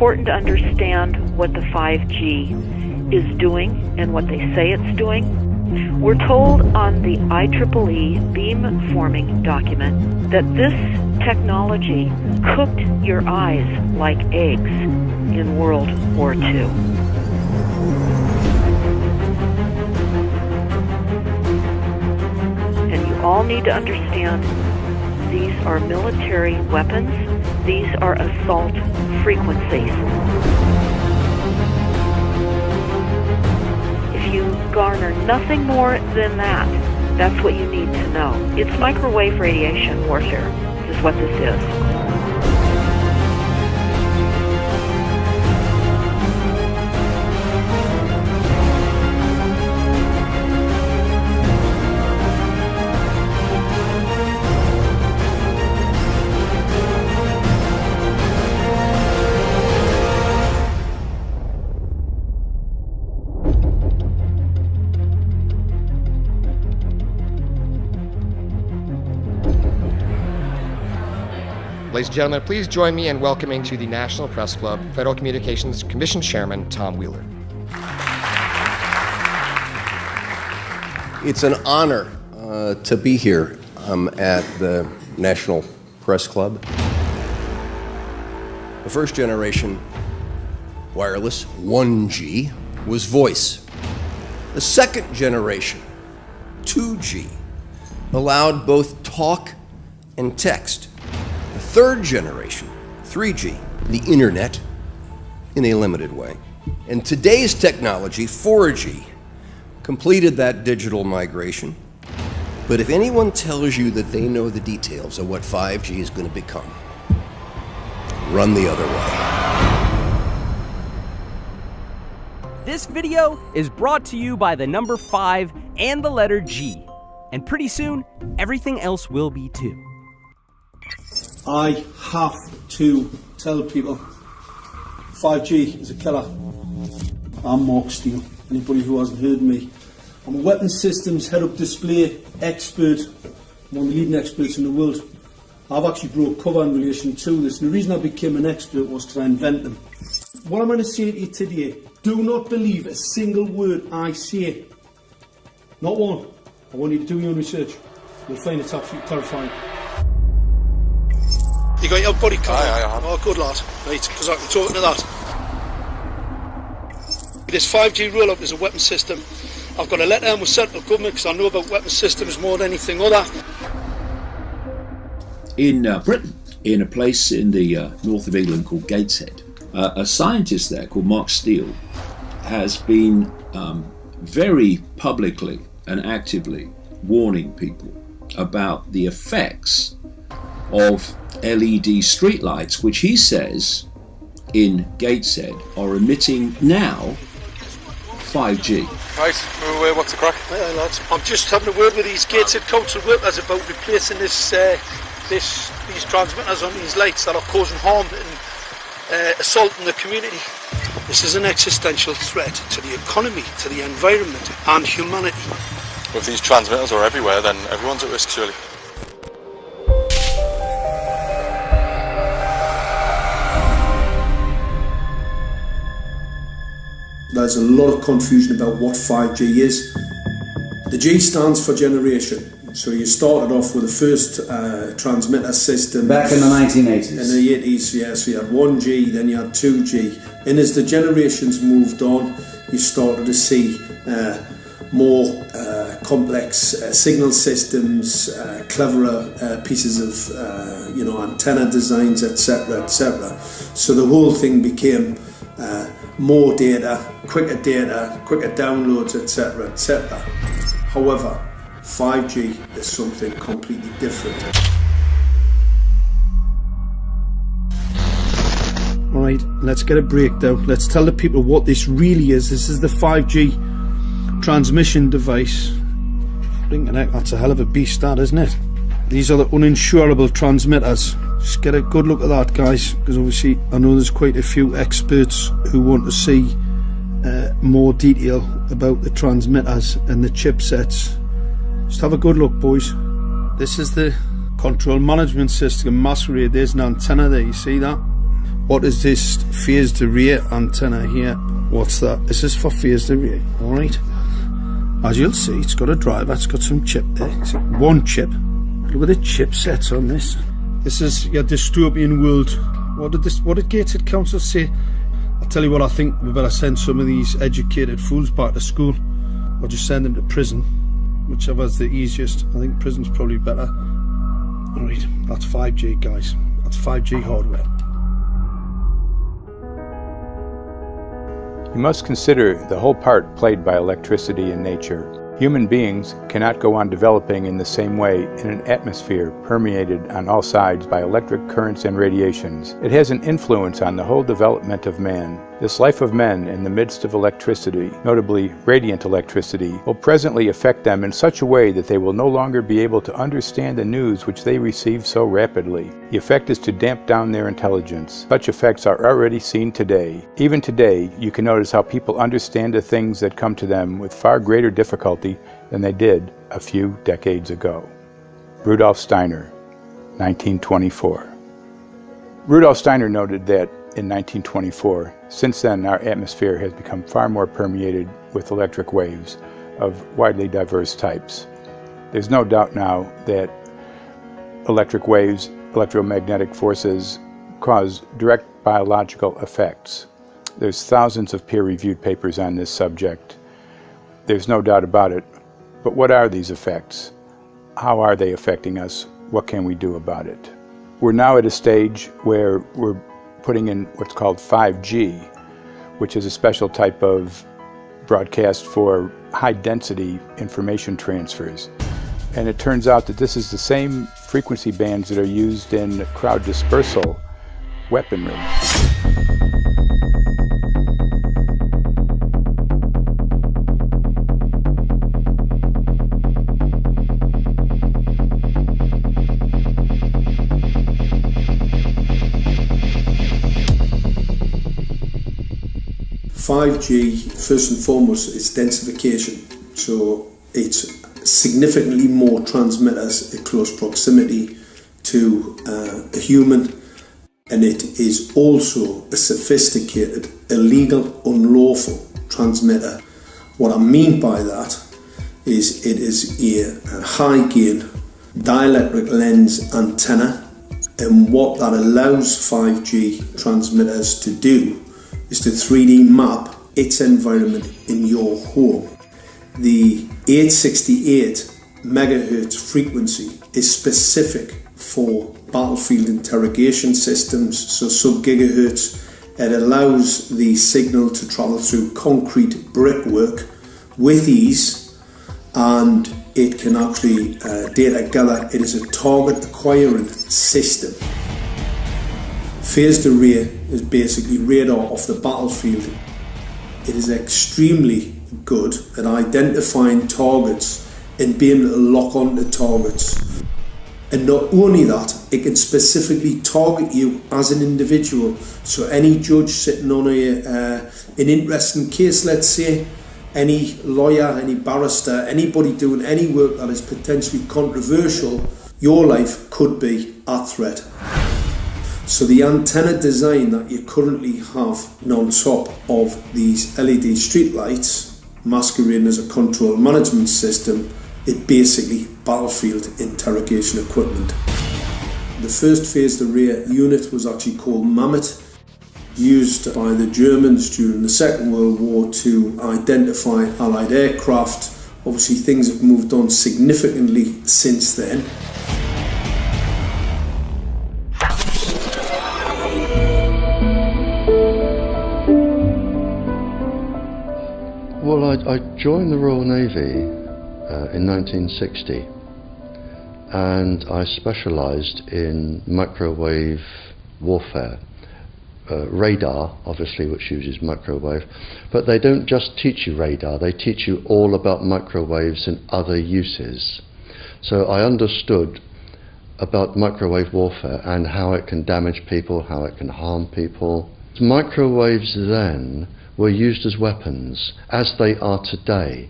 important to understand what the 5G is doing and what they say it's doing. We're told on the IEEE beamforming document that this technology cooked your eyes like eggs in World War II. And you all need to understand these are military weapons. These are assault frequencies. If you garner nothing more than that, that's what you need to know. It's microwave radiation warfare, is what this is. Ladies and gentlemen, please join me in welcoming to the National Press Club Federal Communications Commission Chairman Tom Wheeler. It's an honor to be here at the National Press Club. The first generation wireless, 1G, was voice. The second generation, 2G, allowed both talk and text. The third generation, 3G, the internet, in a limited way. And today's technology, 4G, completed that digital migration. But if anyone tells you that they know the details of what 5G is going to become, run the other way. This video is brought to you by the number 5 and the letter G. And pretty soon, everything else will be too. I have to tell people 5G is a killer. I'm Mark Steele. Anybody who hasn't heard me, I'm a weapons systems head-up display expert, one of the leading experts in the world. I've actually brought cover in relation to this, and the reason I became an expert was to invent them. What I'm going to say to you today, do not believe a single word I say. Not one. I want you to do your own research. You'll find it's absolutely terrifying. You got your body card? Aye. Oh, good lad. Right, because I can talk to that. This 5G roll-up is a weapon system. I've got a letter and was sent to the government because I know about weapon systems more than anything other. In Britain, in a place in the north of England called Gateshead, a scientist there called Mark Steele has been very publicly and actively warning people about the effects of LED streetlights, which he says in Gateshead are emitting now 5G. Right, what's the crack? Hey, lads. I'm just having a word with these Gateshead council workers about replacing these transmitters on these lights that are causing harm and assaulting the community. This is an existential threat to the economy, to the environment and humanity. If these transmitters are everywhere, then everyone's at risk, surely. There's a lot of confusion about what 5G is. The G stands for generation. So you started off with the first transmitter system. Back in the 1980s. In the 80s, yeah. So you had 1G, then you had 2G. And as the generations moved on, you started to see more complex signal systems, cleverer pieces of antenna designs, etc., etc. So the whole thing became more data, quicker downloads, etc., etc. However, 5G is something completely different. Alright, let's get a breakdown. Let's tell the people what this really is. This is the 5G transmission device. That's a hell of a beast, that, isn't it? These are the uninsurable transmitters. Just get a good look at that, guys, because obviously I know there's quite a few experts who want to see more detail about the transmitters and the chipsets. Just have a good look, boys. This is the control management system masquerade. There's an antenna there, you see that? What is this phased array antenna here? What's that? This is for phased array, alright? As you'll see, it's got a driver, it's got some chip there. It's one chip. Look at the chipsets on this. This is your dystopian world. What did Gateshead Council say? I'll tell you what, I think we better send some of these educated fools back to school, or just send them to prison, whichever's the easiest. I think prison's probably better. Alright, that's 5G, guys. That's 5G hardware. You must consider the whole part played by electricity in nature. Human beings cannot go on developing in the same way in an atmosphere permeated on all sides by electric currents and radiations. It has an influence on the whole development of man. This life of men in the midst of electricity, notably radiant electricity, will presently affect them in such a way that they will no longer be able to understand the news which they receive so rapidly. The effect is to damp down their intelligence. Such effects are already seen today. Even today, you can notice how people understand the things that come to them with far greater difficulty than they did a few decades ago. Rudolf Steiner, 1924. Rudolf Steiner noted that in 1924, since then our atmosphere has become far more permeated with electric waves of widely diverse types. There's no doubt now that electric waves, electromagnetic forces, cause direct biological effects. There's thousands of peer-reviewed papers on this subject. There's no doubt about it. But what are these effects? How are they affecting us? What can we do about it? We're now at a stage where we're putting in what's called 5G, which is a special type of broadcast for high-density information transfers. And it turns out that this is the same frequency bands that are used in crowd dispersal weaponry. 5G, first and foremost, is densification. So it's significantly more transmitters in close proximity to a human, and it is also a sophisticated, illegal, unlawful transmitter. What I mean by that is it is a high gain dielectric lens antenna, and what that allows 5G transmitters to do is to 3D map its environment in your home. The 868 megahertz frequency is specific for battlefield interrogation systems, so sub-gigahertz. It allows the signal to travel through concrete brickwork with ease, and it can actually data gather. It is a target acquiring system. Phased array is basically radar off the battlefield. It is extremely good at identifying targets and being able to lock onto targets. And not only that, it can specifically target you as an individual. So any judge sitting on an interesting case, let's say, any lawyer, any barrister, anybody doing any work that is potentially controversial, your life could be at threat. So the antenna design that you currently have on top of these LED street lights, masquerading as a control management system, it basically battlefield interrogation equipment. The first phased array unit was actually called Mammoth, used by the Germans during the Second World War to identify Allied aircraft. Obviously things have moved on significantly since then. Well, I joined the Royal Navy in 1960, and I specialised in microwave warfare. Radar, obviously, which uses microwave, but they don't just teach you radar, they teach you all about microwaves and other uses. So I understood about microwave warfare and how it can damage people, how it can harm people. Microwaves then were used as weapons, as they are today.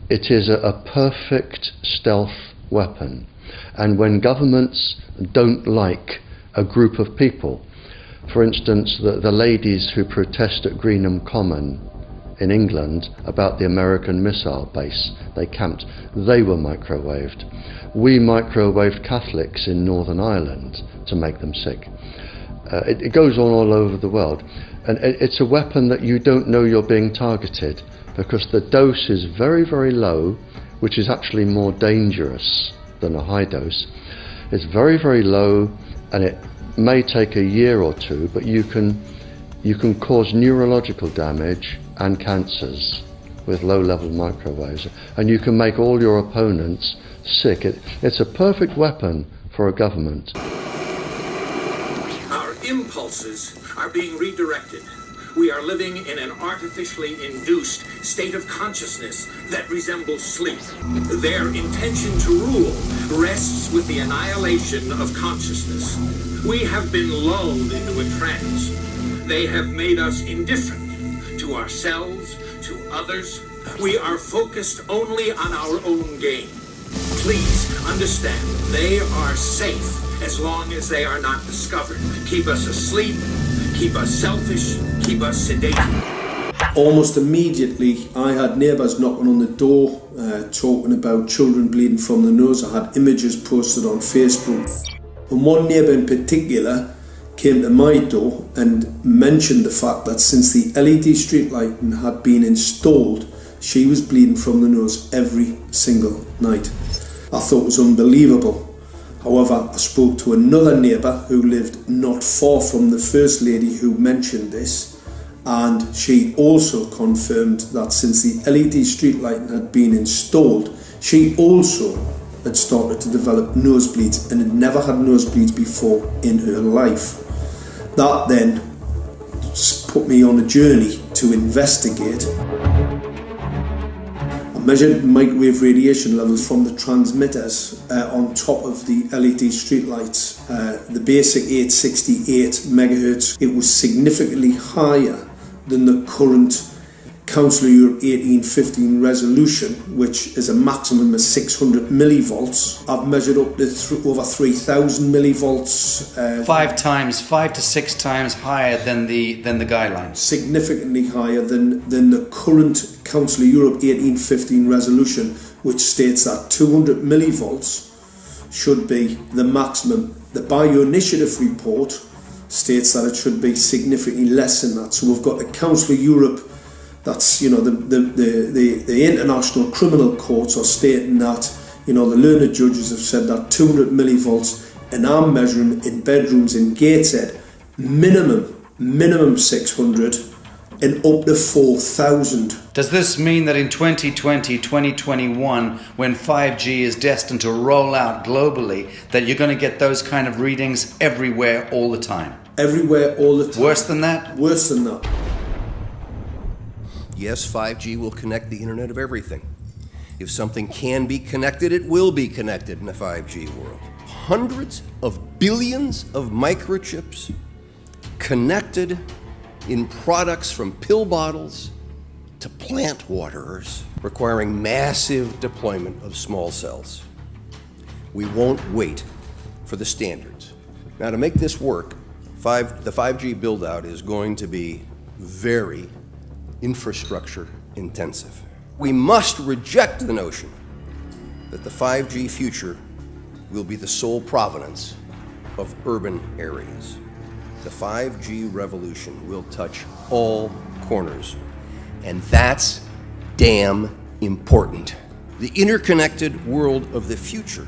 It is a perfect stealth weapon, and when governments don't like a group of people, For instance, the ladies who protest at Greenham Common in England about the American missile base they camped, they were microwaved. We microwaved Catholics in Northern Ireland to make them sick. It goes on all over the world, and it's a weapon that you don't know you're being targeted, because the dose is very, very low, which is actually more dangerous than a high dose. It's very, very low, and it may take a year or two, but you can cause neurological damage and cancers with low-level microwaves, and you can make all your opponents sick. It's a perfect weapon for a government. Our impulses are being redirected. We are living in an artificially induced state of consciousness that resembles sleep. Their intention to rule rests with the annihilation of consciousness. We have been lulled into a trance. They have made us indifferent to ourselves, to others. We are focused only on our own gain. Please understand, they are safe as long as they are not discovered. Keep us asleep, keep us selfish, keep us sedated. Almost immediately, I had neighbours knocking on the door, talking about children bleeding from the nose. I had images posted on Facebook. And one neighbour in particular came to my door and mentioned the fact that since the LED street lighting had been installed, she was bleeding from the nose every single night. I thought it was unbelievable. However, I spoke to another neighbour who lived not far from the first lady who mentioned this, and she also confirmed that since the LED street lighting had been installed, she also had started to develop nosebleeds and had never had nosebleeds before in her life. That then put me on a journey to investigate. I measured microwave radiation levels from the transmitters on top of the LED streetlights. The basic 868 megahertz, it was significantly higher than the current Council of Europe 1815 resolution, which is a maximum of 600 millivolts. I've measured up to over 3,000 millivolts. 5 to 6 times higher than the guidelines. Significantly higher than the current Council of Europe 1815 resolution, which states that 200 millivolts should be the maximum. The Bioinitiative report states that it should be significantly less than that. So we've got the Council of Europe, that's, you know, the international criminal courts are stating that, you know, the learned judges have said that 200 millivolts, and I'm measuring in bedrooms in Gateshead minimum 600 and up to 4,000. Does this mean that in 2020, 2021, when 5G is destined to roll out globally, that you're going to get those kind of readings everywhere all the time? Everywhere all the time. Worse than that? Worse than that. Yes, 5G will connect the Internet of everything. If something can be connected, it will be connected in a 5G world. Hundreds of billions of microchips connected in products from pill bottles to plant waterers, requiring massive deployment of small cells. We won't wait for the standards. Now, to make this work, the 5G build-out is going to be very infrastructure intensive. We must reject the notion that the 5G future will be the sole provenance of urban areas. The 5G revolution will touch all corners, and that's damn important. The interconnected world of the future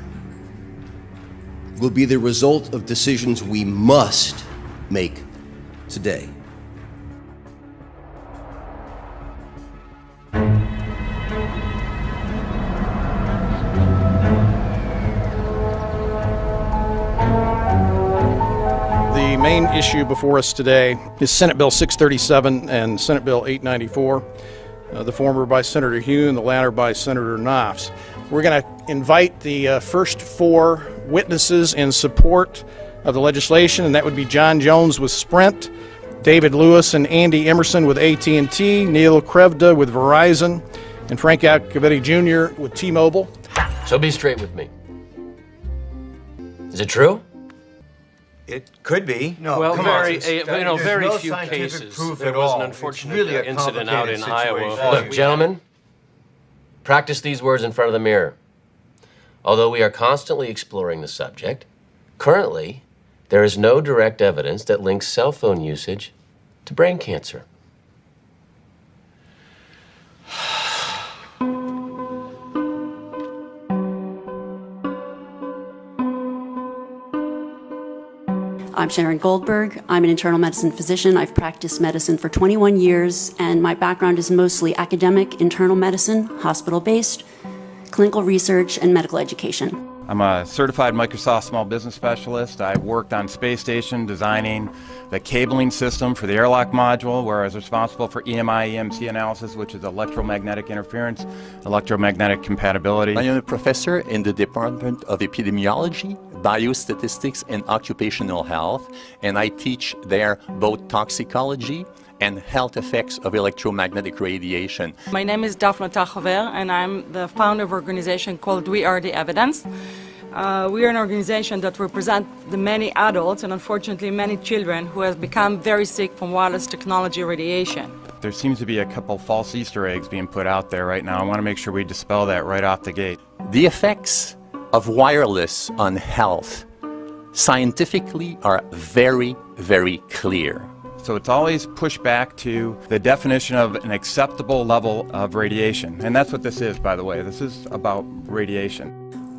will be the result of decisions we must make today. The main issue before us today is Senate Bill 637 and Senate Bill 894, the former by Senator Hugh and the latter by Senator Knopf. We're going to invite the first four witnesses in support of the legislation, and that would be John Jones with Sprint, David Lewis and Andy Emerson with AT&T, Neil Krevda with Verizon, and Frank Iacovetti Jr. with T-Mobile. So be straight with me. Is it true? It could be. No, well, very few cases. There was an unfortunate incident out in Iowa. Look, gentlemen, practice these words in front of the mirror. Although we are constantly exploring the subject, currently, there is no direct evidence that links cell phone usage to brain cancer. I'm Sharon Goldberg. I'm an internal medicine physician. I've practiced medicine for 21 years, and my background is mostly academic, internal medicine, hospital-based, clinical research, and medical education. I'm a certified Microsoft small business specialist. I worked on space station designing the cabling system for the airlock module, where I was responsible for EMI/EMC analysis, which is electromagnetic interference, electromagnetic compatibility. I am a professor in the Department of Epidemiology, Biostatistics, and Occupational Health, and I teach there both toxicology and health effects of electromagnetic radiation. My name is Daphne Tachover, and I'm the founder of an organization called We Are the Evidence. We are an organization that represents the many adults and unfortunately many children who have become very sick from wireless technology radiation. There seems to be a couple false Easter eggs being put out there right now. I want to make sure we dispel that right off the gate. The effects of wireless on health scientifically are very, very clear. So it's always pushed back to the definition of an acceptable level of radiation. And that's what this is, by the way. This is about radiation.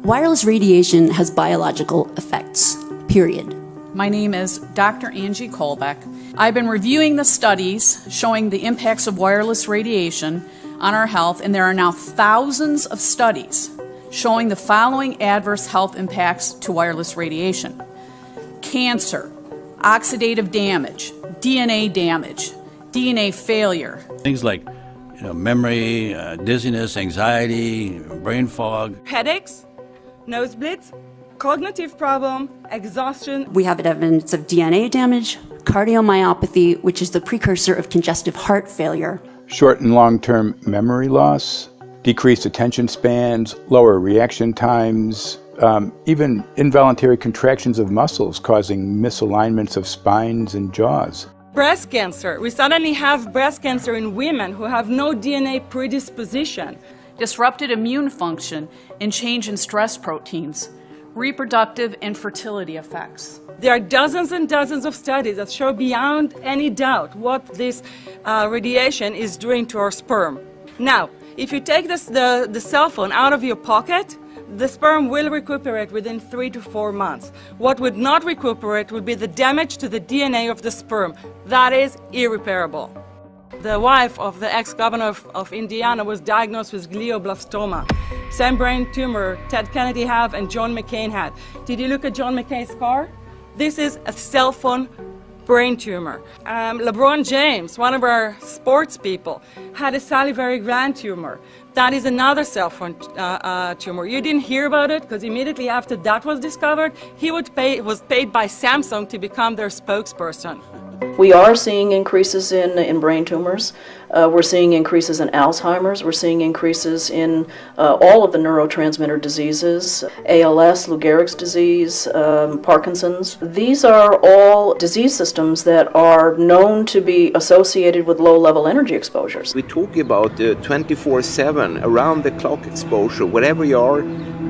Wireless radiation has biological effects, period. My name is Dr. Angie Kolbeck. I've been reviewing the studies showing the impacts of wireless radiation on our health, and there are now thousands of studies showing the following adverse health impacts to wireless radiation: cancer, oxidative damage, DNA damage, DNA failure. Things like memory, dizziness, anxiety, brain fog. Headaches, nosebleeds, cognitive problem, exhaustion. We have evidence of DNA damage, cardiomyopathy, which is the precursor of congestive heart failure. Short and long-term memory loss, decreased attention spans, lower reaction times, even involuntary contractions of muscles causing misalignments of spines and jaws. Breast cancer. We suddenly have breast cancer in women who have no DNA predisposition. Disrupted immune function and change in stress proteins, reproductive and fertility effects. There are dozens and dozens of studies that show beyond any doubt what this radiation is doing to our sperm. Now, if you take the cell phone out of your pocket, the sperm will recuperate within 3 to 4 months. What would not recuperate would be the damage to the DNA of the sperm. That is irreparable. The wife of the ex-governor of Indiana was diagnosed with glioblastoma. Same brain tumor Ted Kennedy had and John McCain had. Did you look at John McCain's scar? This is a cell phone brain tumor. LeBron James, one of our sports people, had a salivary gland tumor. That is another cell phone tumor. You didn't hear about it because immediately after that was discovered, he was paid by Samsung to become their spokesperson. We are seeing increases in brain tumors. We're seeing increases in Alzheimer's. We're seeing increases in all of the neurotransmitter diseases, ALS, Lou Gehrig's disease, Parkinson's. These are all disease systems that are known to be associated with low-level energy exposures. We talk about 24/7, around-the-clock exposure, wherever you are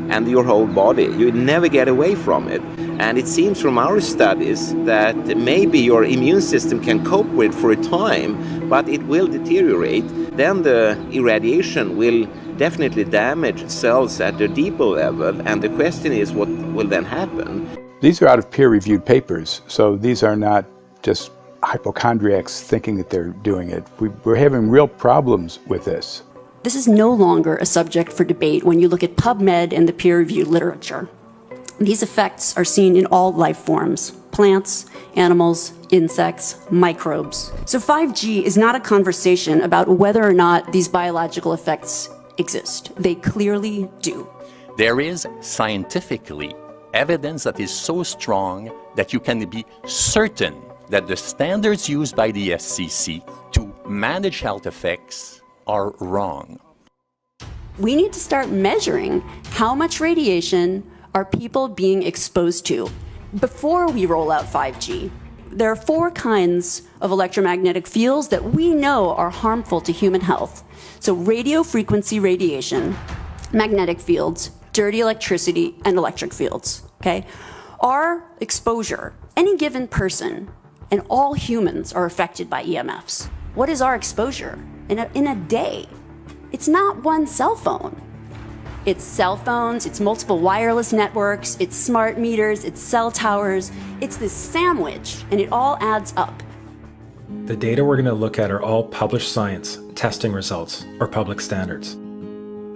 and your whole body. You never get away from it. And it seems from our studies that maybe your immune system can cope with for a time, but it will deteriorate. Then the irradiation will definitely damage cells at a deeper level, and the question is what will then happen? These are out of peer-reviewed papers, so these are not just hypochondriacs thinking that they're doing it. We're having real problems with this. This is no longer a subject for debate when you look at PubMed and the peer-reviewed literature. These effects are seen in all life forms: plants, animals, insects, microbes. So 5G is not a conversation about whether or not these biological effects exist. They clearly do. There is scientifically evidence that is so strong that you can be certain that the standards used by the FCC to manage health effects are wrong. We need to start measuring how much radiation are people being exposed to. before we roll out 5G, there are 4 kinds of electromagnetic fields that we know are harmful to human health. So radio frequency radiation, magnetic fields, dirty electricity, and electric fields, okay? Our exposure, any given person, and all humans are affected by EMFs. What is our exposure in a day? It's not one cell phone. It's cell phones, it's multiple wireless networks, it's smart meters, it's cell towers. It's this sandwich, and it all adds up. The data we're going to look at are all published science, testing results, or public standards.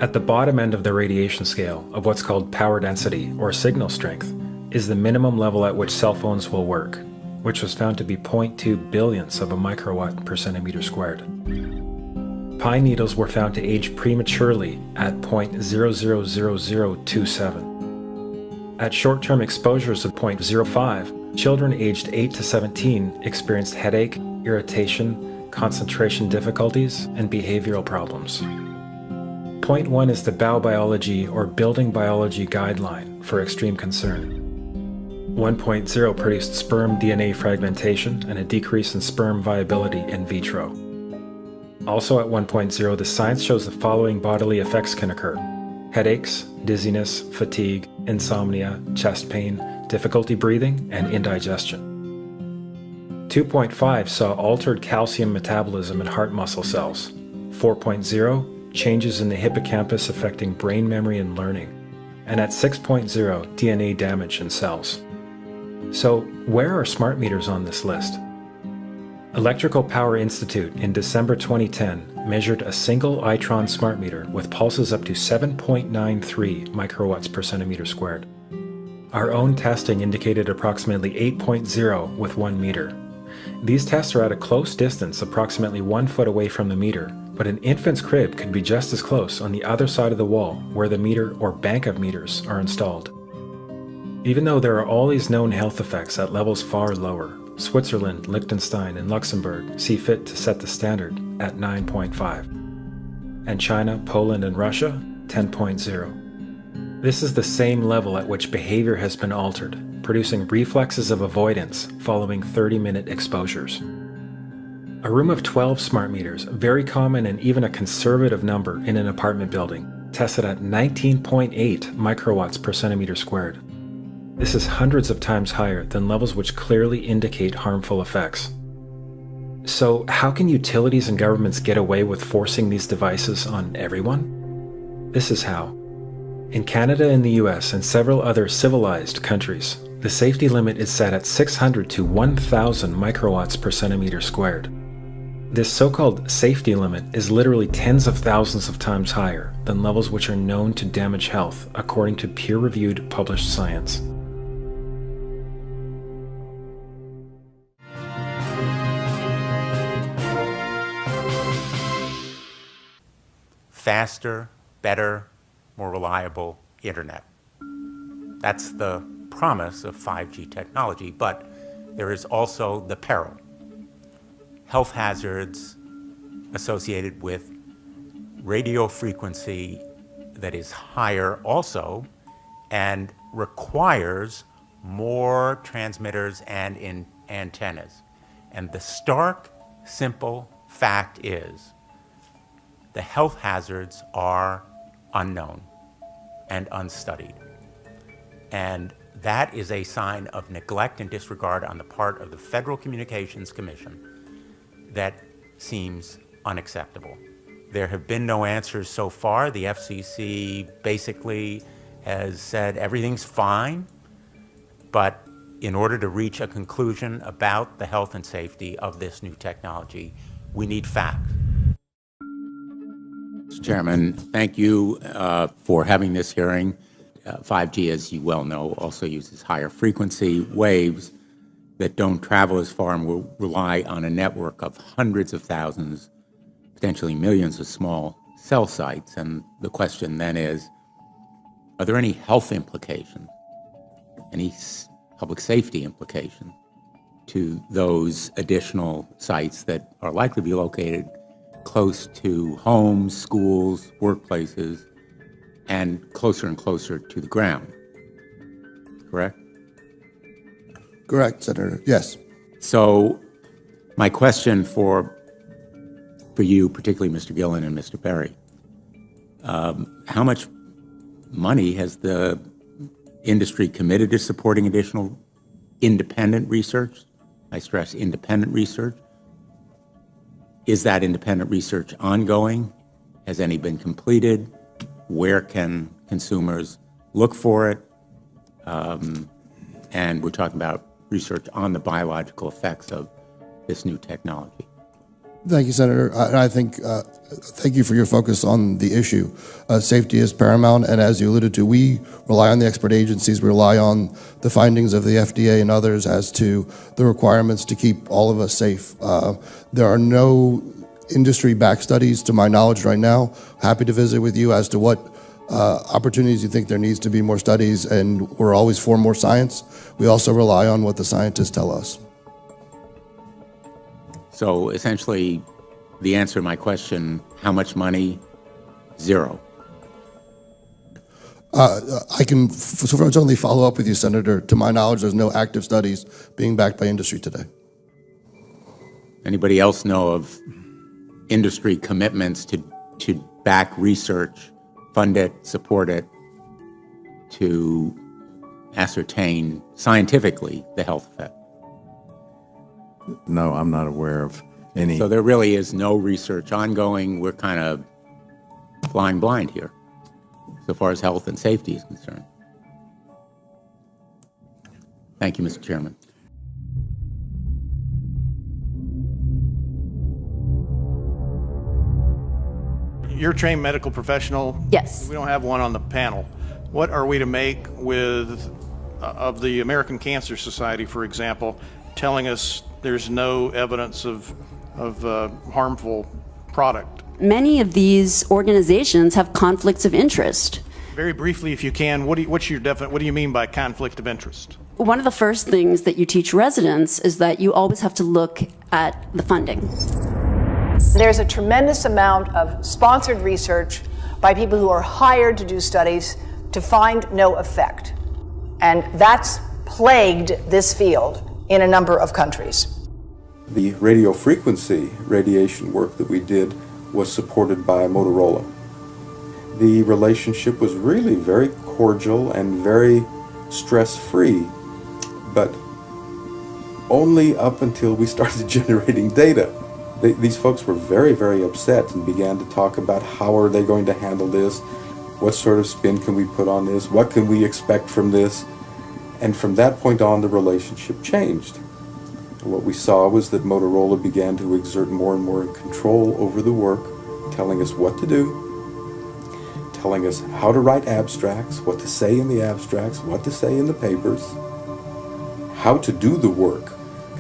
At the bottom end of the radiation scale of what's called power density, or signal strength, is the minimum level at which cell phones will work, which was found to be 0.2 billionths of a microwatt per centimeter squared. Pine needles were found to age prematurely at 0.000027. At short-term exposures of 0.05, children aged 8 to 17 experienced headache, irritation, concentration difficulties, and behavioral problems. 0.1 is the biobiology or building biology guideline for extreme concern. 1.0 produced sperm DNA fragmentation and a decrease in sperm viability in vitro. Also at 1.0, the science shows the following bodily effects can occur: headaches, dizziness, fatigue, insomnia, chest pain, difficulty breathing, and indigestion. 2.5 saw altered calcium metabolism in heart muscle cells. 4.0, changes in the hippocampus affecting brain memory and learning. And at 6.0, DNA damage in cells. So, where are smart meters on this list? Electrical Power Institute in December 2010 measured a single Itron smart meter with pulses up to 7.93 microwatts per centimeter squared. Our own testing indicated approximately 8.0 with 1 meter. These tests are at a close distance, approximately 1 foot away from the meter, but an infant's crib could be just as close on the other side of the wall where the meter or bank of meters are installed. Even though there are all these known health effects at levels far lower, Switzerland, Liechtenstein, and Luxembourg see fit to set the standard at 9.5. And China, Poland, and Russia, 10.0. This is the same level at which behavior has been altered, producing reflexes of avoidance following 30-minute exposures. A room of 12 smart meters, very common and even a conservative number in an apartment building, tested at 19.8 microwatts per centimeter squared. This is hundreds of times higher than levels which clearly indicate harmful effects. So, how can utilities and governments get away with forcing these devices on everyone? This is how. In Canada and the US and several other civilized countries, the safety limit is set at 600 to 1,000 microwatts per centimeter squared. This so-called safety limit is literally tens of thousands of times higher than levels which are known to damage health, according to peer-reviewed published science. Faster, better, more reliable internet. That's the promise of 5G technology, but there is also the peril. Health hazards associated with radio frequency that is higher also and requires more transmitters and antennas. And the stark, simple fact is the health hazards are unknown and unstudied. And that is a sign of neglect and disregard on the part of the Federal Communications Commission that seems unacceptable. There have been no answers so far. The FCC basically has said everything's fine, but in order to reach a conclusion about the health and safety of this new technology, we need facts. Mr. Chairman, thank you for having this hearing. 5G, as you well know, also uses higher frequency waves that don't travel as far and will rely on a network of hundreds of thousands, potentially millions of small cell sites. And the question then is, are there any health implications, any public safety implications to those additional sites that are likely to be located close to homes, schools, workplaces, and closer to the ground, correct? Correct, Senator. Yes. So my question for you, particularly Mr. Gillen and Mr. Perry, how much money has the industry committed to supporting additional independent research? I stress independent research. Is that independent research ongoing? Has any been completed? Where can consumers look for it? And we're talking about research on the biological effects of this new technology. Thank you, Senator. I think, thank you for your focus on the issue. Safety is paramount, and as you alluded to, we rely on the expert agencies, we rely on the findings of the FDA and others as to the requirements to keep all of us safe. There are no industry-backed studies, to my knowledge right now. Happy to visit with you as to what opportunities you think there needs to be more studies, and we're always for more science. We also rely on what the scientists tell us. So essentially, the answer to my question, how much money? Zero. I can certainly follow up with you, Senator. To my knowledge, there's no active studies being backed by industry today. Anybody else know of industry commitments to back research, fund it, support it, to ascertain scientifically the health effect? No, I'm not aware of any. So there really is no research ongoing. We're kind of flying blind here, so far as health and safety is concerned. Thank you, Mr. Chairman. You're a trained medical professional. Yes. We don't have one on the panel. What are we to make of the American Cancer Society, for example, telling us there's no evidence of harmful product? Many of these organizations have conflicts of interest. Very briefly, if you can, what do you mean by conflict of interest? One of the first things that you teach residents is that you always have to look at the funding. There's a tremendous amount of sponsored research by people who are hired to do studies to find no effect. And that's plagued this field in a number of countries. The radio frequency radiation work that we did was supported by Motorola. The relationship was really very cordial and very stress-free, but only up until we started generating data. These folks were very, very upset and began to talk about how are they going to handle this, what sort of spin can we put on this, what can we expect from this, and from that point on the relationship changed. What we saw was that Motorola began to exert more and more control over the work, telling us what to do, telling us how to write abstracts, what to say in the abstracts, what to say in the papers, how to do the work.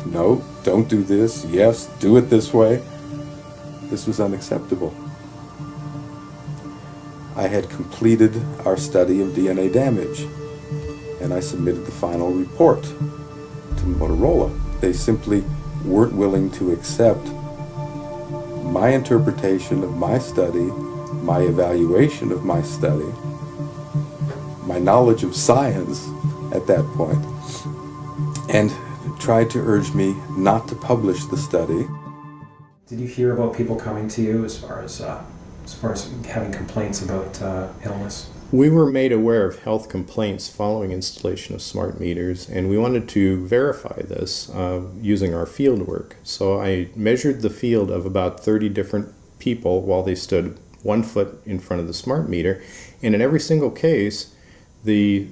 No, don't do this. Yes, do it this way. This was unacceptable. I had completed our study of DNA damage, and I submitted the final report to Motorola. They simply weren't willing to accept my interpretation of my study, my evaluation of my study, my knowledge of science at that point, and tried to urge me not to publish the study. Did you hear about people coming to you as far as having complaints about illness? We were made aware of health complaints following installation of smart meters, and we wanted to verify this using our field work. So I measured the field of about 30 different people while they stood 1 foot in front of the smart meter, and in every single case, the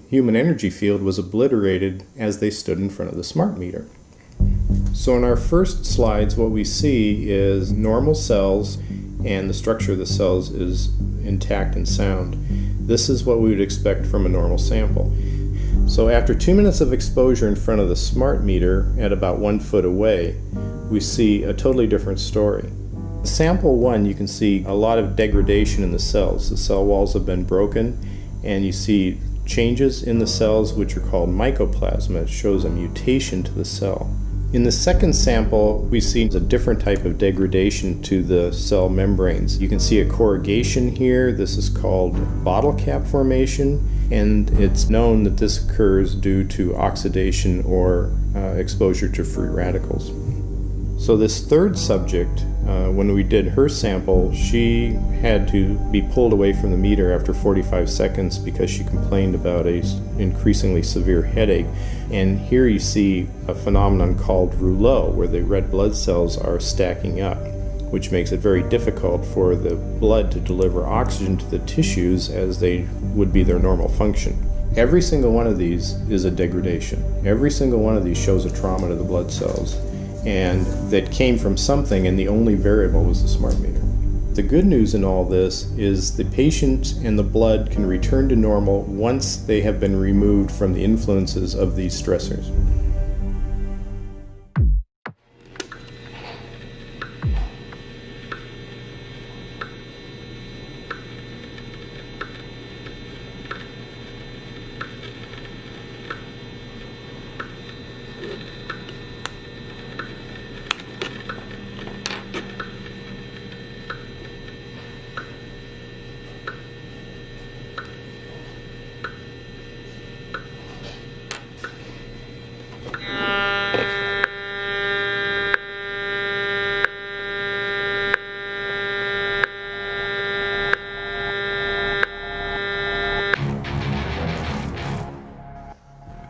human energy field was obliterated as they stood in front of the smart meter. So in our first slides, what we see is normal cells, and the structure of the cells is intact and sound. This is what we would expect from a normal sample. So after 2 minutes of exposure in front of the smart meter at about 1 foot away, we see a totally different story. Sample 1, you can see a lot of degradation in the cells. The cell walls have been broken, and you see changes in the cells which are called mycoplasma. It shows a mutation to the cell. In the second sample, we see a different type of degradation to the cell membranes. You can see a corrugation here. This is called bottle cap formation, and it's known that this occurs due to oxidation or exposure to free radicals. So this third subject, when we did her sample, she had to be pulled away from the meter after 45 seconds because she complained about an increasingly severe headache. And here you see a phenomenon called rouleau, where the red blood cells are stacking up, which makes it very difficult for the blood to deliver oxygen to the tissues as they would be their normal function. Every single one of these is a degradation. Every single one of these shows a trauma to the blood cells, and that came from something, and the only variable was the smart meter. The good news in all this is the patient and the blood can return to normal once they have been removed from the influences of these stressors.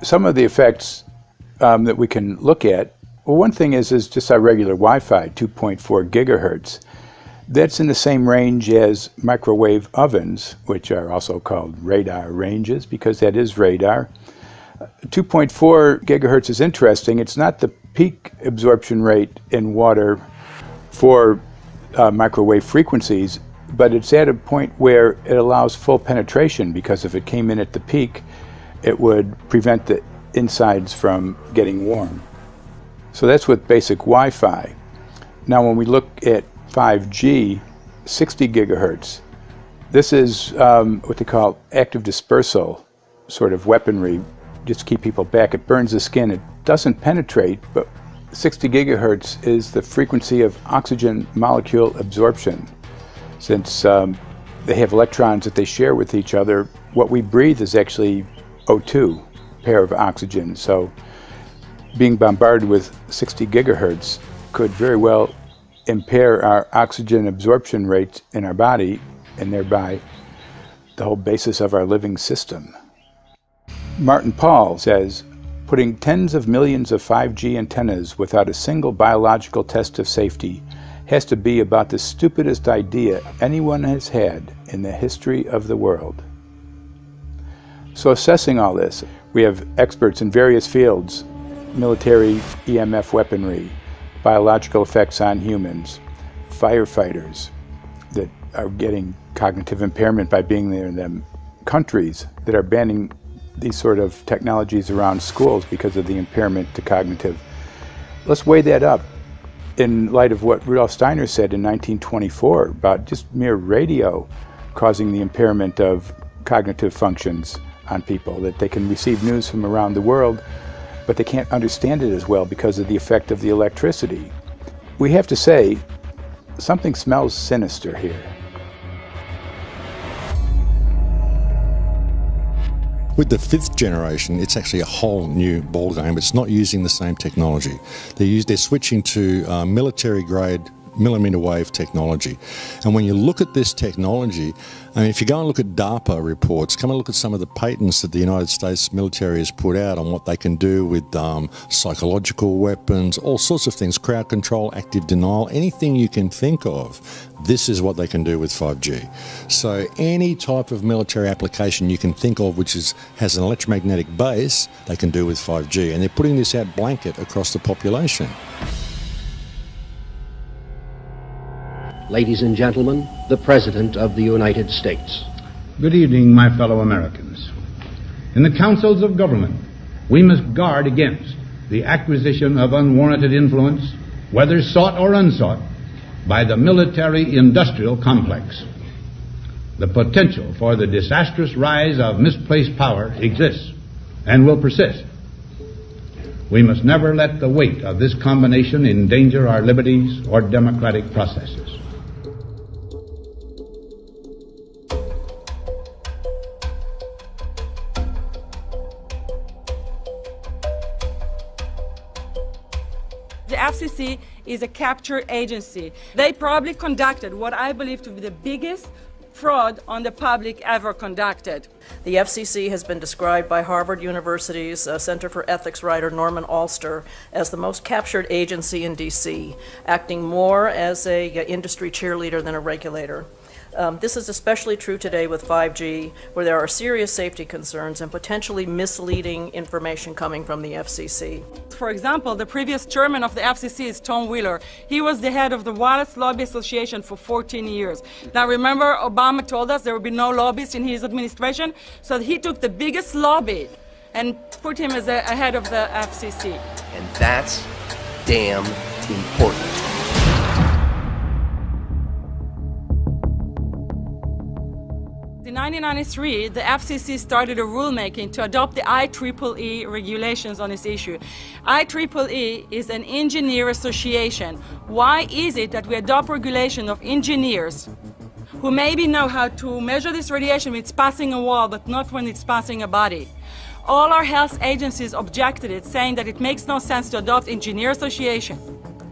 Some of the effects that we can look at, well, one thing is just our regular Wi-Fi, 2.4 gigahertz. That's in the same range as microwave ovens, which are also called radar ranges, because that is radar. 2.4 gigahertz is interesting. It's not the peak absorption rate in water for microwave frequencies, but it's at a point where it allows full penetration, because if it came in at the peak, it would prevent the insides from getting warm. So that's with basic Wi-Fi. Now when we look at 5G, 60 gigahertz, this is what they call active dispersal sort of weaponry, just to keep people back. It burns the skin. It doesn't penetrate, but 60 gigahertz is the frequency of oxygen molecule absorption. Since they have electrons that they share with each other, what we breathe is actually O2, pair of oxygen. So being bombarded with 60 gigahertz could very well impair our oxygen absorption rate in our body, and thereby the whole basis of our living system. Martin Pall says, putting tens of millions of 5G antennas without a single biological test of safety has to be about the stupidest idea anyone has had in the history of the world. So assessing all this, we have experts in various fields: military EMF weaponry, biological effects on humans, firefighters that are getting cognitive impairment by being there in them, countries that are banning these sort of technologies around schools because of the impairment to cognitive. Let's weigh that up in light of what Rudolf Steiner said in 1924 about just mere radio causing the impairment of cognitive functions on people, that they can receive news from around the world, but they can't understand it as well because of the effect of the electricity. We have to say, something smells sinister here. With the 5th generation, it's actually a whole new ballgame. It's not using the same technology. They're switching to military-grade millimeter wave technology. And when you look at this technology, I mean, if you go and look at DARPA reports, come and look at some of the patents that the United States military has put out on what they can do with psychological weapons, all sorts of things, crowd control, active denial, anything you can think of, this is what they can do with 5G. So any type of military application you can think of which has an electromagnetic base, they can do with 5G. And they're putting this out blanket across the population. Ladies and gentlemen, the President of the United States. Good evening, my fellow Americans. In the councils of government, we must guard against the acquisition of unwarranted influence, whether sought or unsought, by the military-industrial complex. The potential for the disastrous rise of misplaced power exists and will persist. We must never let the weight of this combination endanger our liberties or democratic processes. FCC is a capture agency. They probably conducted what I believe to be the biggest fraud on the public ever conducted. The FCC has been described by Harvard University's Center for Ethics writer Norman Alster as the most captured agency in D.C., acting more as an industry cheerleader than a regulator. This is especially true today with 5G, where there are serious safety concerns and potentially misleading information coming from the FCC. For example, the previous chairman of the FCC is Tom Wheeler. He was the head of the Wireless Lobby Association for 14 years. Now remember, Obama told us there would be no lobbyists in his administration, so he took the biggest lobby and put him as a head of the FCC. And that's damn important. In 1993, the FCC started a rulemaking to adopt the IEEE regulations on this issue. IEEE is an engineer association. Why is it that we adopt regulation of engineers who maybe know how to measure this radiation when it's passing a wall, but not when it's passing a body? All our health agencies objected it, saying that it makes no sense to adopt engineer association,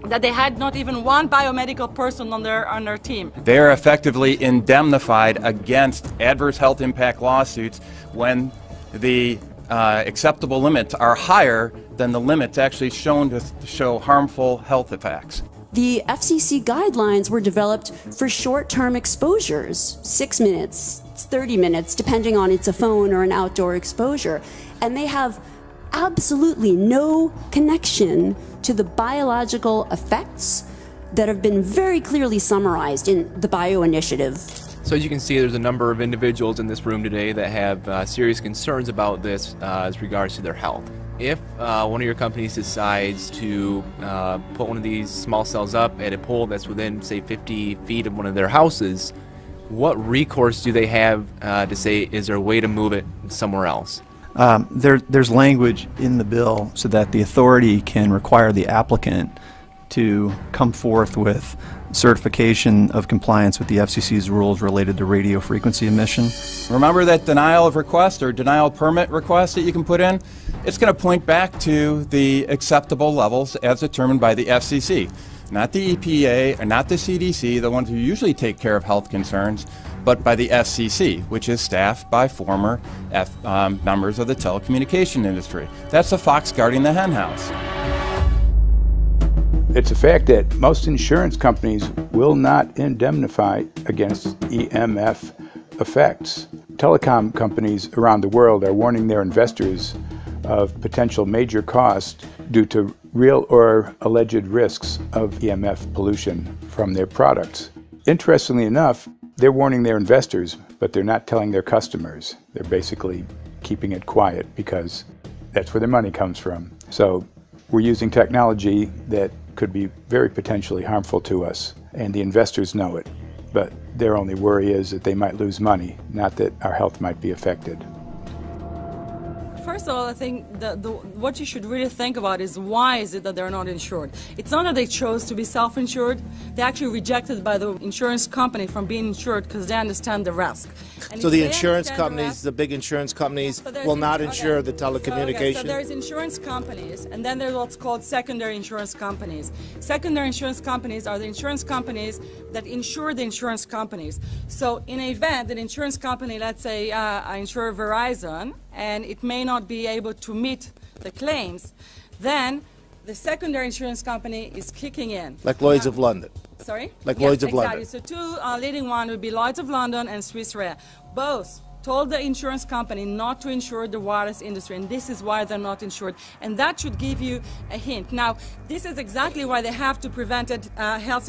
that they had not even one biomedical person on their team. They are effectively indemnified against adverse health impact lawsuits when the acceptable limits are higher than the limits actually shown to show harmful health effects. The FCC guidelines were developed for short-term exposures, 6 minutes, 30 minutes, depending on it's a phone or an outdoor exposure. And they have absolutely no connection to the biological effects that have been very clearly summarized in the Bio Initiative. So as you can see, there's a number of individuals in this room today that have serious concerns about this as regards to their health. If one of your companies decides to put one of these small cells up at a pole that's within, say, 50 feet of one of their houses, what recourse do they have to say, is there a way to move it somewhere else? There's language in the bill so that the authority can require the applicant to come forth with certification of compliance with the FCC's rules related to radio frequency emission. Remember that denial of request or denial of permit request that you can put in? It's going to point back to the acceptable levels as determined by the FCC, not the EPA or not the CDC, the ones who usually take care of health concerns, but by the FCC, which is staffed by former members of the telecommunication industry. That's the fox guarding the henhouse. It's a fact that most insurance companies will not indemnify against EMF effects. Telecom companies around the world are warning their investors of potential major costs due to real or alleged risks of EMF pollution from their products. Interestingly enough, they're warning their investors, but they're not telling their customers. They're basically keeping it quiet because that's where their money comes from. So we're using technology that could be very potentially harmful to us, and the investors know it. But their only worry is that they might lose money, not that our health might be affected. First of all, I think what you should really think about is why is it that they're not insured? It's not that they chose to be self-insured. They're actually rejected by the insurance company from being insured because they understand the risk. And so the insurance companies, the big insurance companies, will not insure the telecommunications? So there's insurance companies, and then there's what's called secondary insurance companies. Secondary insurance companies are the insurance companies that insure the insurance companies. So in an event, an insurance company, let's say I insure Verizon, and it may not be able to meet the claims, then the secondary insurance company is kicking in. Like Lloyd's of London. Sorry? Like Yes, Lloyd's of exactly. London. So two leading ones would be Lloyd's of London and Swiss Re. Both told the insurance company not to insure the wireless industry, and this is why they're not insured. And that should give you a hint. Now, this is exactly why they have to prevent a health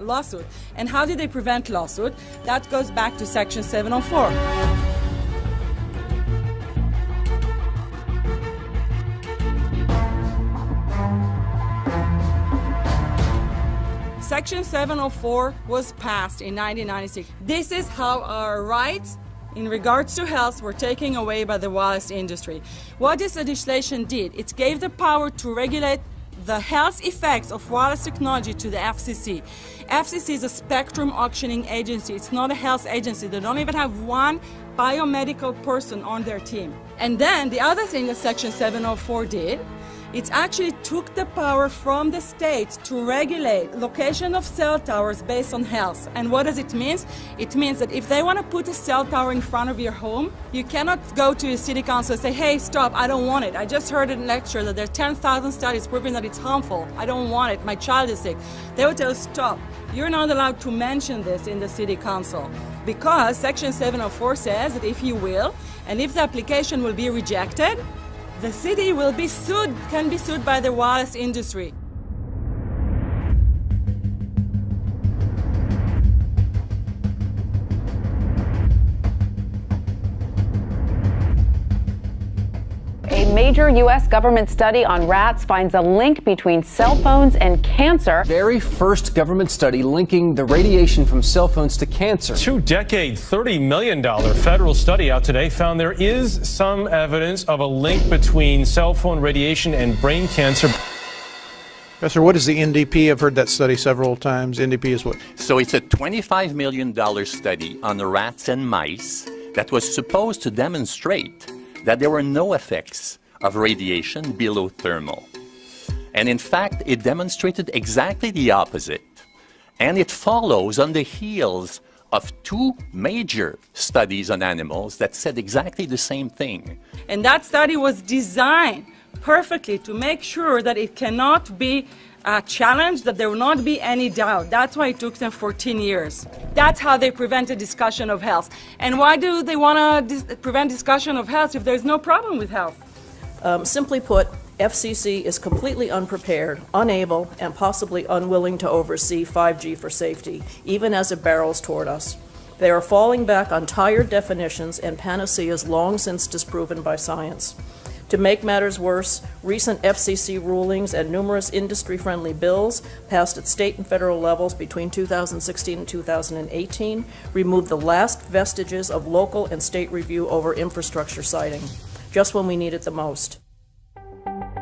lawsuit. And how did they prevent lawsuit? That goes back to Section 704. Section 704 was passed in 1996. This is how our rights in regards to health were taken away by the wireless industry. What this legislation did, it gave the power to regulate the health effects of wireless technology to the FCC. FCC is a spectrum auctioning agency. It's not a health agency. They don't even have one biomedical person on their team. And then the other thing that Section 704 did, It actually took the power from the states to regulate location of cell towers based on health. And what does it mean? It means that if they want to put a cell tower in front of your home, you cannot go to a city council and say, hey, stop, I don't want it. I just heard in a lecture that there are 10,000 studies proving that it's harmful. I don't want it. My child is sick. They would tell you, stop. You're not allowed to mention this in the city council because Section 704 says that if you will, and if the application will be rejected, the city will be sued, can be sued by the wireless industry. A major U.S. government study on rats finds a link between cell phones and cancer. Very first government study linking the radiation from cell phones to cancer. Two-decade, $30 million federal study out today found there is some evidence of a link between cell phone radiation and brain cancer. Professor, what is the NDP? I've heard that study several times. NDP is what? So it's a $25 million study on the rats and mice that was supposed to demonstrate that there were no effects of radiation below thermal. And in fact, it demonstrated exactly the opposite. And it follows on the heels of two major studies on animals that said exactly the same thing. And that study was designed perfectly to make sure that it cannot be challenged, that there will not be any doubt. That's why it took them 14 years. That's how they prevented discussion of health. And why do they want to prevent discussion of health if there's no problem with health? Simply put, FCC is completely unprepared, unable, and possibly unwilling to oversee 5G for safety, even as it barrels toward us. They are falling back on tired definitions and panaceas long since disproven by science. To make matters worse, recent FCC rulings and numerous industry-friendly bills passed at state and federal levels between 2016 and 2018 removed the last vestiges of local and state review over infrastructure siting, just when we need it the most.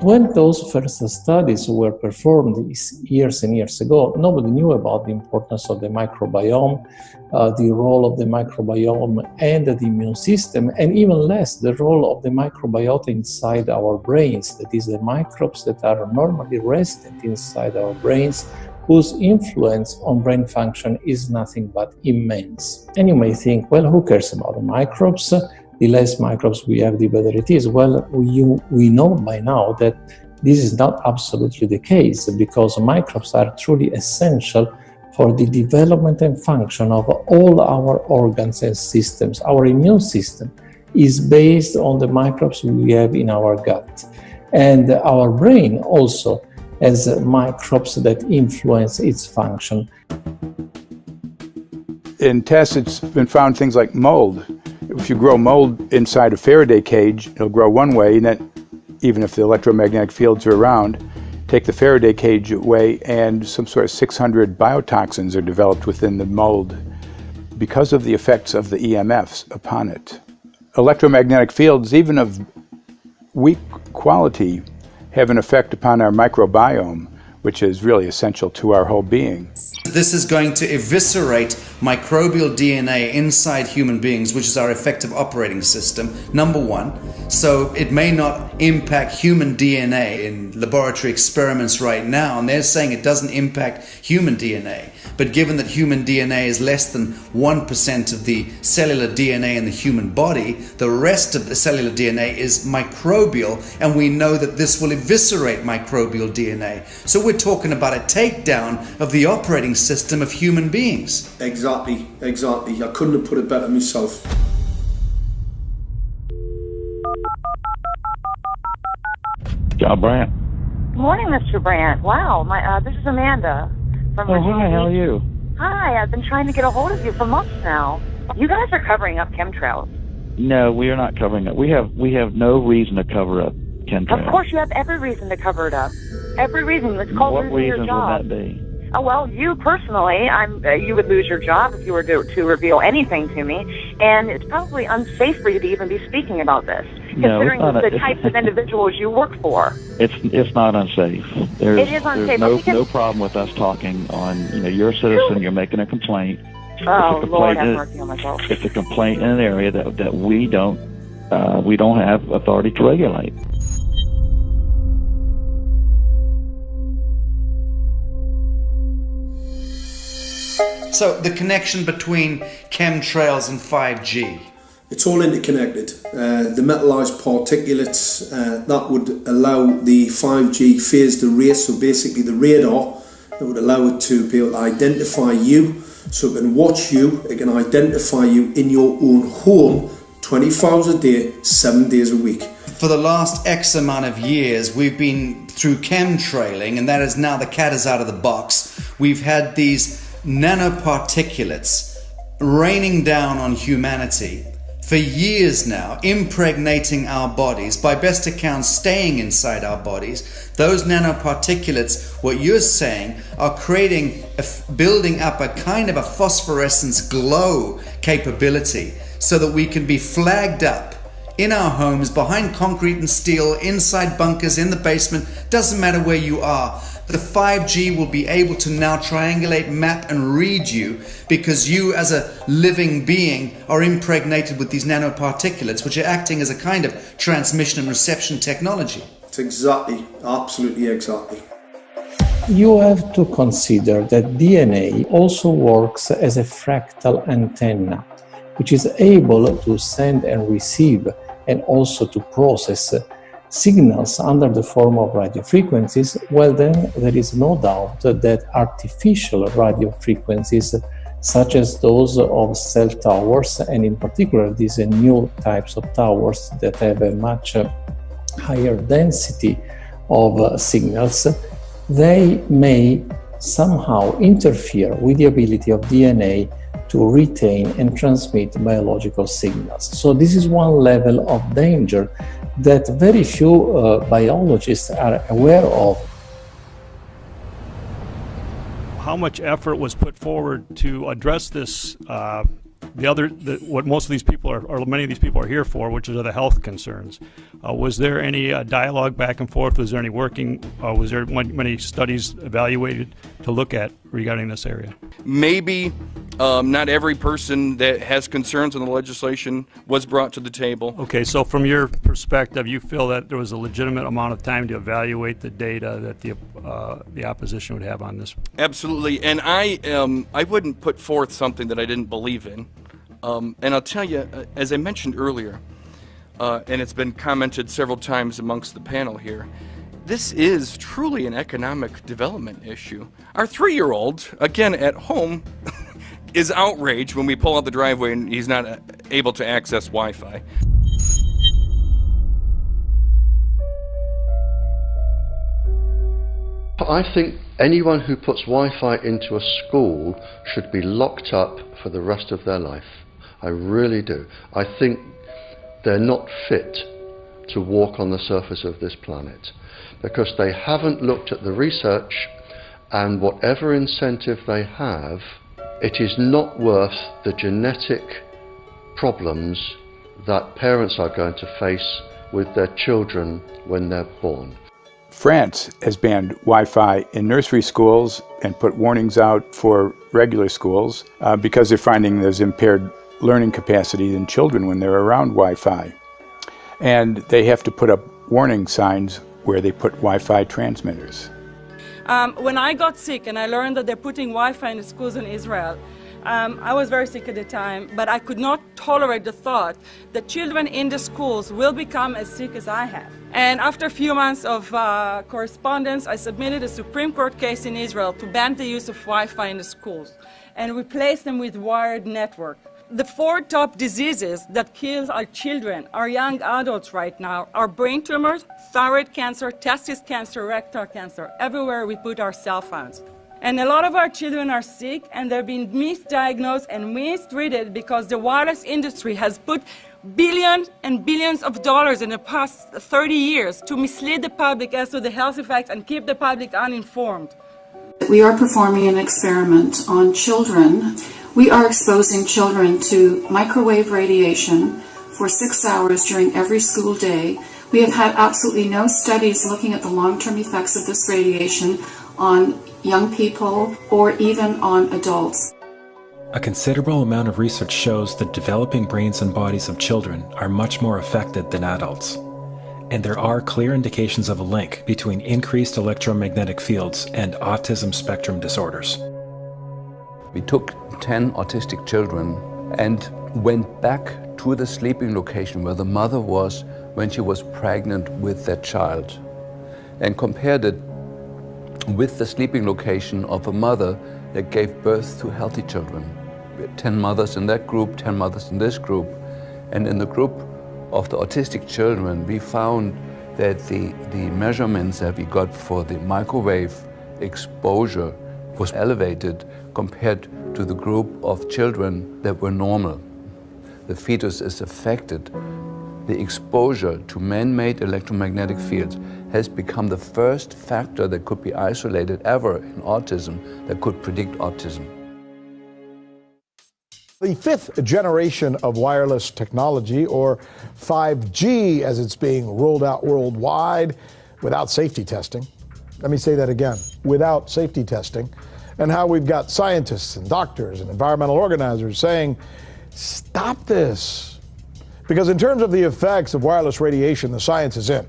When those first studies were performed years and years ago, nobody knew about the importance of the microbiome, the role of the microbiome and the immune system, and even less the role of the microbiota inside our brains, that is, the microbes that are normally resident inside our brains, whose influence on brain function is nothing but immense. And you may think, well, who cares about the microbes? The less microbes we have, the better it is. Well, we know by now that this is not absolutely the case, because microbes are truly essential for the development and function of all our organs and systems. Our immune system is based on the microbes we have in our gut. And our brain also has microbes that influence its function. In tests, it's been found things like mold. If you grow mold inside a Faraday cage, it'll grow one way, and then even if the electromagnetic fields are around, take the Faraday cage away and some sort of 600 biotoxins are developed within the mold because of the effects of the EMFs upon it. Electromagnetic fields, even of weak quality, have an effect upon our microbiome, which is really essential to our whole being. This is going to eviscerate microbial DNA inside human beings, which is our effective operating system, number one. So it may not impact human DNA in laboratory experiments right now, and they're saying it doesn't impact human DNA. But given that human DNA is less than 1% of the cellular DNA in the human body, the rest of the cellular DNA is microbial, and we know that this will eviscerate microbial DNA. So we're talking about a takedown of the operating system of human beings. Exactly. I couldn't have put it better myself. John Brandt. Morning, Mr. Brandt. Wow, this is Amanda from Virginia. Hi, how are you? Hi, I've been trying to get a hold of you for months now. You guys are covering up chemtrails. No, we are not covering it. We have no reason to cover up chemtrails. Of course, you have every reason to cover it up. Every reason. It's called losing your job. What reasons would that be? Oh, well, you personally, you would lose your job if you were to reveal anything to me, and it's probably unsafe for you to even be speaking about this, considering the types of individuals you work for. It's not unsafe. It is unsafe. There's no problem with us talking on. You're a citizen. You're making a complaint. Oh, Lord, have mercy on myself. It's a complaint in an area that we don't have authority to regulate. So the connection between chemtrails and 5G. It's all interconnected. The metallized particulates that would allow the 5G phased array, so basically the radar that would allow it to be able to identify you, so it can watch you, it can identify you in your own home 24 hours a day, 7 days a week. For the last X amount of years, we've been through chemtrailing, and that is now the cat is out of the box. We've had these nanoparticulates raining down on humanity for years now, impregnating our bodies, by best accounts staying inside our bodies. Those nanoparticulates, what you're saying, are building up a kind of a phosphorescence glow capability so that we can be flagged up in our homes, behind concrete and steel, inside bunkers, in the basement, doesn't matter where you are. The 5G will be able to now triangulate, map and read you, because you as a living being are impregnated with these nanoparticulates, which are acting as a kind of transmission and reception technology. It's exactly, absolutely exactly. You have to consider that DNA also works as a fractal antenna, which is able to send and receive and also to process signals under the form of radio frequencies. Well, then there is no doubt that artificial radio frequencies, such as those of cell towers, and in particular these new types of towers that have a much higher density of signals, they may somehow interfere with the ability of DNA to retain and transmit biological signals. So this is one level of danger that very few biologists are aware of. How much effort was put forward to address this, what most of these people are, or many of these people are here for, which are the health concerns? Was there any dialogue back and forth? Was there any working, was there many studies evaluated to look at regarding this area? Maybe not every person that has concerns on the legislation was brought to the table. Okay, so from your perspective, you feel that there was a legitimate amount of time to evaluate the data that the opposition would have on this? Absolutely, and I wouldn't put forth something that I didn't believe in. And I'll tell you, as I mentioned earlier, and it's been commented several times amongst the panel here, this is truly an economic development issue. Our 3-year-old, again at home, is outraged when we pull out the driveway and he's not able to access Wi-Fi. I think anyone who puts Wi-Fi into a school should be locked up for the rest of their life. I really do. I think they're not fit to walk on the surface of this planet because they haven't looked at the research, and whatever incentive they have, it is not worth the genetic problems that parents are going to face with their children when they're born. France has banned Wi-Fi in nursery schools and put warnings out for regular schools because they're finding there's impaired learning capacity in children when they're around Wi-Fi. And they have to put up warning signs where they put Wi-Fi transmitters. When I got sick and I learned that they're putting Wi-Fi in the schools in Israel, I was very sick at the time, but I could not tolerate the thought that children in the schools will become as sick as I have. And after a few months of correspondence, I submitted a Supreme Court case in Israel to ban the use of Wi-Fi in the schools and replace them with wired network. The 4 top diseases that kill our children, our young adults right now, are brain tumors, thyroid cancer, testis cancer, rectal cancer, everywhere we put our cell phones. And a lot of our children are sick and they're being misdiagnosed and mistreated because the wireless industry has put billions and billions of dollars in the past 30 years to mislead the public as to the health effects and keep the public uninformed. We are performing an experiment on children. We are exposing children to microwave radiation for 6 hours during every school day. We have had absolutely no studies looking at the long-term effects of this radiation on young people or even on adults. A considerable amount of research shows that developing brains and bodies of children are much more affected than adults. And there are clear indications of a link between increased electromagnetic fields and autism spectrum disorders. We took 10 autistic children and went back to the sleeping location where the mother was when she was pregnant with that child and compared it with the sleeping location of a mother that gave birth to healthy children. We had 10 mothers in that group, 10 mothers in this group, and in the group of the autistic children, we found that the measurements that we got for the microwave exposure was elevated compared to the group of children that were normal. The fetus is affected. The exposure to man-made electromagnetic fields has become the first factor that could be isolated ever in autism that could predict autism. The fifth generation of wireless technology, or 5G as it's being rolled out worldwide without safety testing. Let me say that again, without safety testing. And how we've got scientists and doctors and environmental organizers saying, stop this. Because in terms of the effects of wireless radiation, the science is in.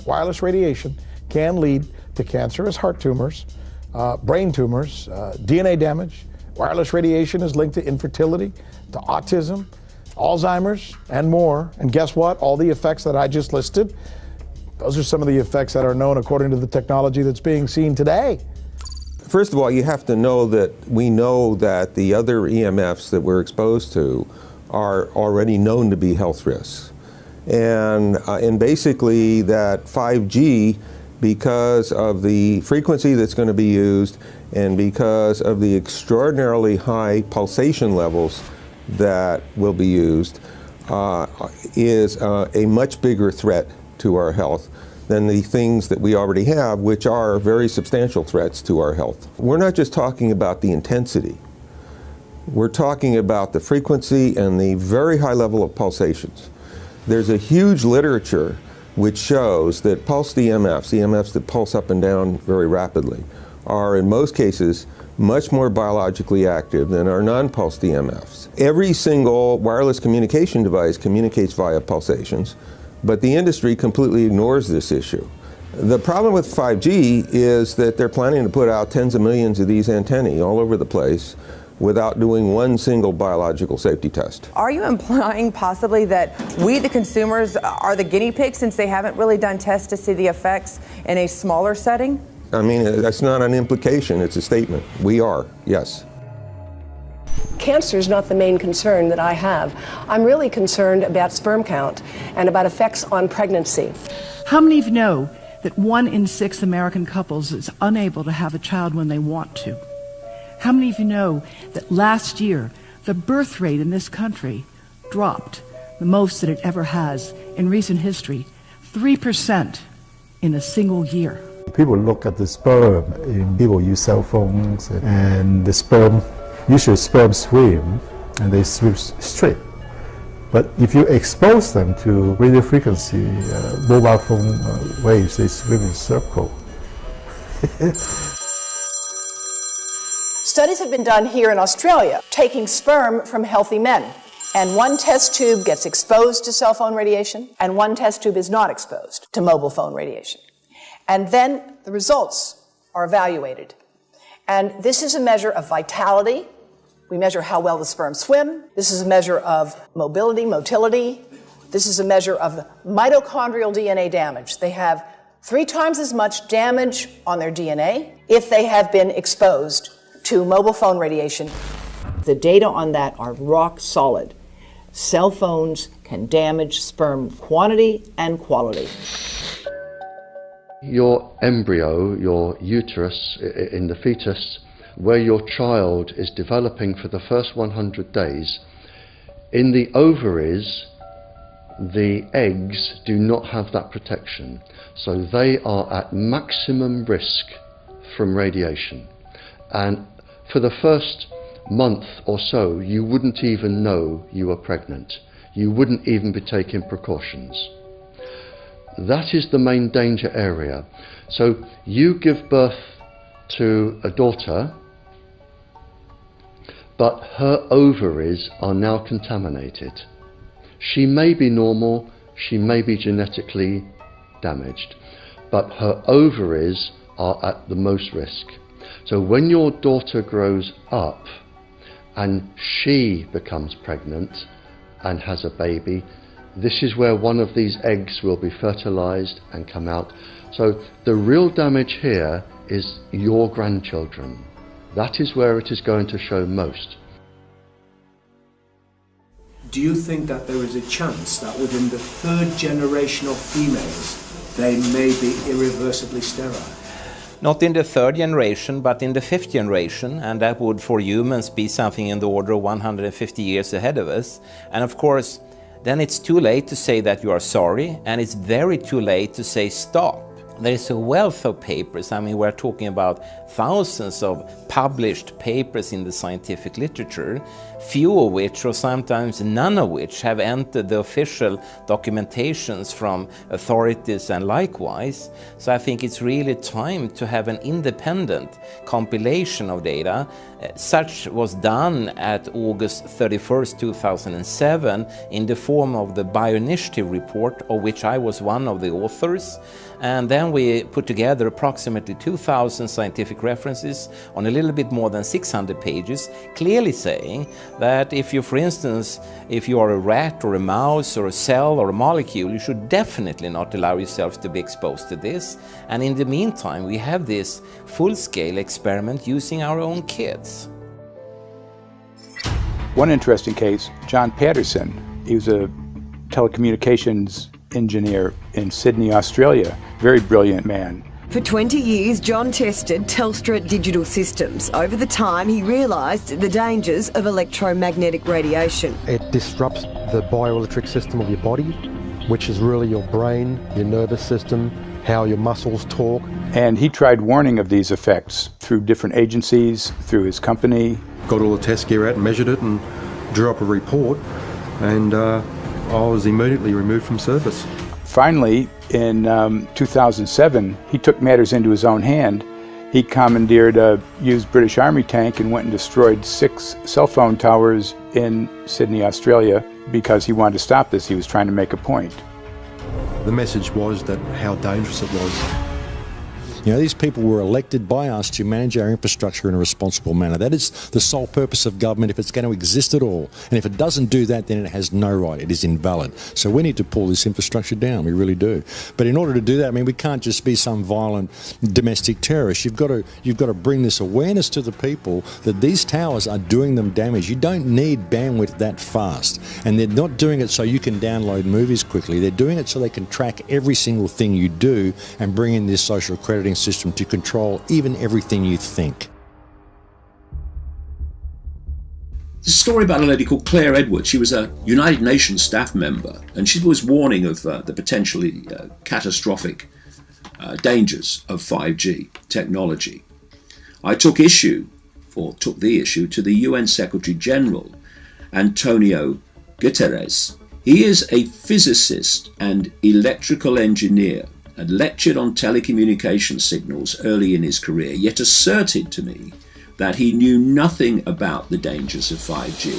Wireless radiation can lead to cancerous heart tumors, brain tumors, DNA damage. Wireless radiation is linked to infertility, to autism, Alzheimer's, and more. And guess what? All the effects that I just listed, those are some of the effects that are known according to the technology that's being seen today. First of all, you have to know that we know that the other EMFs that we're exposed to are already known to be health risks. And basically that 5G, because of the frequency that's going to be used and because of the extraordinarily high pulsation levels that will be used, is a much bigger threat to our health than the things that we already have, which are very substantial threats to our health. We're not just talking about the intensity. We're talking about the frequency and the very high level of pulsations. There's a huge literature which shows that pulsed EMFs, EMFs that pulse up and down very rapidly, are in most cases much more biologically active than our non-pulsed EMFs. Every single wireless communication device communicates via pulsations, but the industry completely ignores this issue. The problem with 5G is that they're planning to put out tens of millions of these antennae all over the place without doing one single biological safety test. Are you implying possibly that we, the consumers, are the guinea pigs since they haven't really done tests to see the effects in a smaller setting? I mean, that's not an implication, it's a statement. We are, yes. Cancer is not the main concern that I have. I'm really concerned about sperm count and about effects on pregnancy. How many of you know that 1 in 6 American couples is unable to have a child when they want to? How many of you know that last year the birth rate in this country dropped the most that it ever has in recent history, 3% in a single year? People look at the sperm, and people use cell phones, and the sperm, usually sperm swim, and they swim straight. But if you expose them to radio frequency, mobile phone waves, they swim in a circle. Studies have been done here in Australia, taking sperm from healthy men. And one test tube gets exposed to cell phone radiation, and one test tube is not exposed to mobile phone radiation. And then the results are evaluated. And this is a measure of vitality. We measure how well the sperm swim. This is a measure of motility. This is a measure of mitochondrial DNA damage. They have 3 times as much damage on their DNA if they have been exposed to mobile phone radiation. The data on that are rock solid. Cell phones can damage sperm quantity and quality. Your embryo, your uterus in the fetus, where your child is developing for the first 100 days, in the ovaries, the eggs do not have that protection. So they are at maximum risk from radiation. And for the first month or so, you wouldn't even know you were pregnant. You wouldn't even be taking precautions. That is the main danger area. So you give birth to a daughter, but her ovaries are now contaminated. She may be normal, she may be genetically damaged, but her ovaries are at the most risk. So when your daughter grows up and she becomes pregnant and has a baby, this is where one of these eggs will be fertilized and come out. So the real damage here is your grandchildren. That is where it is going to show most. Do you think that there is a chance that within the third generation of females they may be irreversibly sterile? Not in the third generation, but in the fifth generation, and that would for humans be something in the order of 150 years ahead of us. And of course, then it's too late to say that you are sorry, and it's very too late to say stop. There is a wealth of papers. I mean, we're talking about thousands of published papers in the scientific literature, few of which, or sometimes none of which, have entered the official documentations from authorities and likewise. So I think it's really time to have an independent compilation of data. Such was done at August 31st, 2007 in the form of the Bioinitiative report, of which I was one of the authors. And then we put together approximately 2,000 scientific references on a little bit more than 600 pages, clearly saying that if you, for instance, if you are a rat or a mouse or a cell or a molecule, you should definitely not allow yourself to be exposed to this. And in the meantime, we have this full-scale experiment using our own kids. One interesting case, John Patterson. He was a telecommunications engineer in Sydney, Australia. Very brilliant man. For 20 years, John tested Telstra digital systems. Over the time, he realised the dangers of electromagnetic radiation. It disrupts the bioelectric system of your body, which is really your brain, your nervous system, how your muscles talk. And he tried warning of these effects through different agencies, through his company. Got all the test gear out and measured it and drew up a report, and I was immediately removed from service. Finally, in 2007, he took matters into his own hand. He commandeered a used British Army tank and went and destroyed 6 cell phone towers in Sydney, Australia, because he wanted to stop this. He was trying to make a point. The message was that how dangerous it was. You know, these people were elected by us to manage our infrastructure in a responsible manner. That is the sole purpose of government if it's going to exist at all. And if it doesn't do that, then it has no right. It is invalid. So we need to pull this infrastructure down. We really do. But in order to do that, I mean, we can't just be some violent domestic terrorist. You've got to bring this awareness to the people that these towers are doing them damage. You don't need bandwidth that fast. And they're not doing it so you can download movies quickly. They're doing it so they can track every single thing you do and bring in this social crediting system to control even everything you think. There's a story about a lady called Claire Edwards. She was a United Nations staff member, and she was warning of the potentially catastrophic dangers of 5G technology. I took the issue to the UN Secretary General, Antonio Guterres. He is a physicist and electrical engineer, and lectured on telecommunication signals early in his career, yet asserted to me that he knew nothing about the dangers of 5G.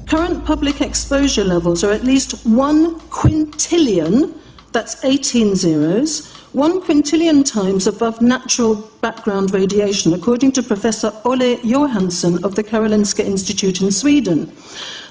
Current public exposure levels are at least 1 quintillion, that's 18 zeros, 1 quintillion times above natural background radiation, according to Professor Olle Johansson of the Karolinska Institute in Sweden.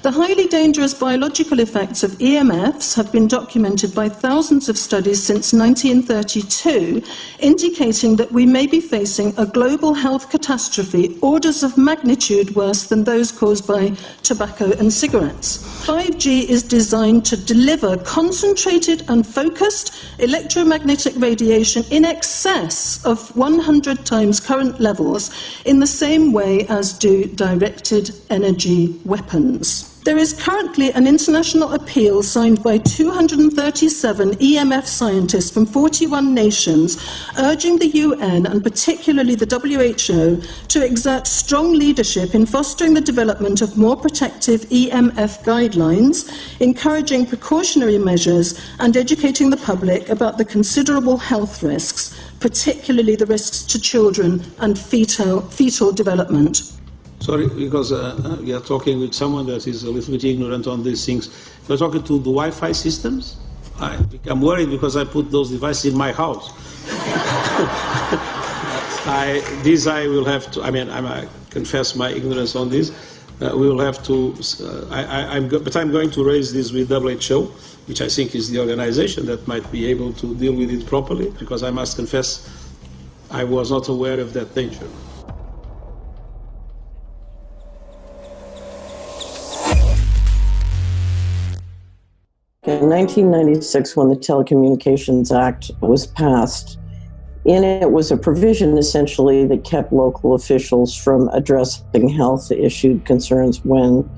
The highly dangerous biological effects of EMFs have been documented by thousands of studies since 1932, indicating that we may be facing a global health catastrophe orders of magnitude worse than those caused by tobacco and cigarettes. 5G is designed to deliver concentrated and focused electromagnetic radiation in excess of 100 times current levels in the same way as do directed energy weapons. There is currently an international appeal signed by 237 EMF scientists from 41 nations urging the UN and particularly the WHO to exert strong leadership in fostering the development of more protective EMF guidelines, encouraging precautionary measures and educating the public about the considerable health risks, particularly the risks to children and fetal development. Sorry, because we are talking with someone that is a little bit ignorant on these things. If you're talking to the Wi-Fi systems, I'm worried because I put those devices in my house. I will have to, I confess my ignorance on this. We will have to, but I'm going to raise this with WHO, which I think is the organization that might be able to deal with it properly, because I must confess I was not aware of that danger. In 1996, when the Telecommunications Act was passed, in it was a provision essentially that kept local officials from addressing health issue concerns when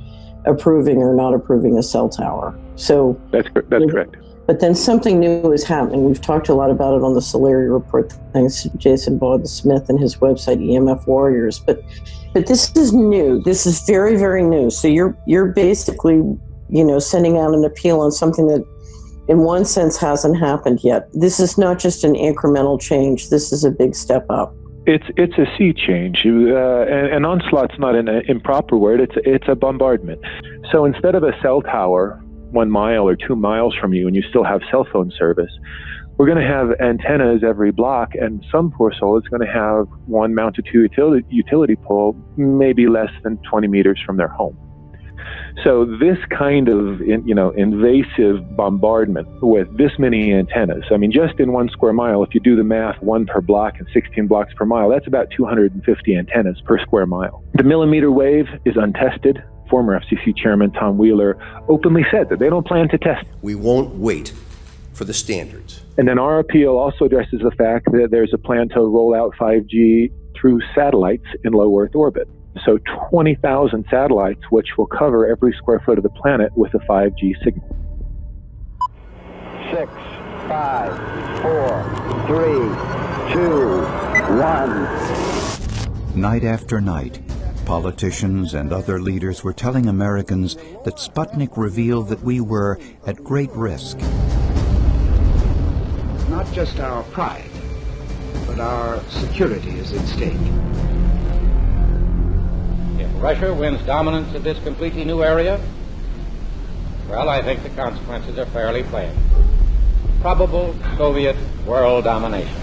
approving or not approving a cell tower. So that's correct. But then something new is happening. We've talked a lot about it on the Solari report, thanks to Jason Bowden-Smith and his website EMF Warriors. But this is new. This is very, very new. So you're basically, sending out an appeal on something that in one sense hasn't happened yet. This is not just an incremental change. This is a big step up. It's a sea change. An onslaught's not an improper word. It's a bombardment. So instead of a cell tower 1 mile or 2 miles from you and you still have cell phone service, we're going to have antennas every block, and some poor soul is going to have one mounted to a utility pole maybe less than 20 meters from their home. So this kind of, invasive bombardment with this many antennas, just in 1 square mile, if you do the math, 1 per block and 16 blocks per mile, that's about 250 antennas per square mile. The millimeter wave is untested. Former FCC Chairman Tom Wheeler openly said that they don't plan to test. We won't wait for the standards. And then our appeal also addresses the fact that there's a plan to roll out 5G through satellites in low Earth orbit. So 20,000 satellites, which will cover every square foot of the planet with a 5G signal. 6, 5, 4, 3, 2, 1. Night after night, politicians and other leaders were telling Americans that Sputnik revealed that we were at great risk. Not just our pride, but our security is at stake. If Russia wins dominance of this completely new area, well, I think the consequences are fairly plain. Probable Soviet world domination.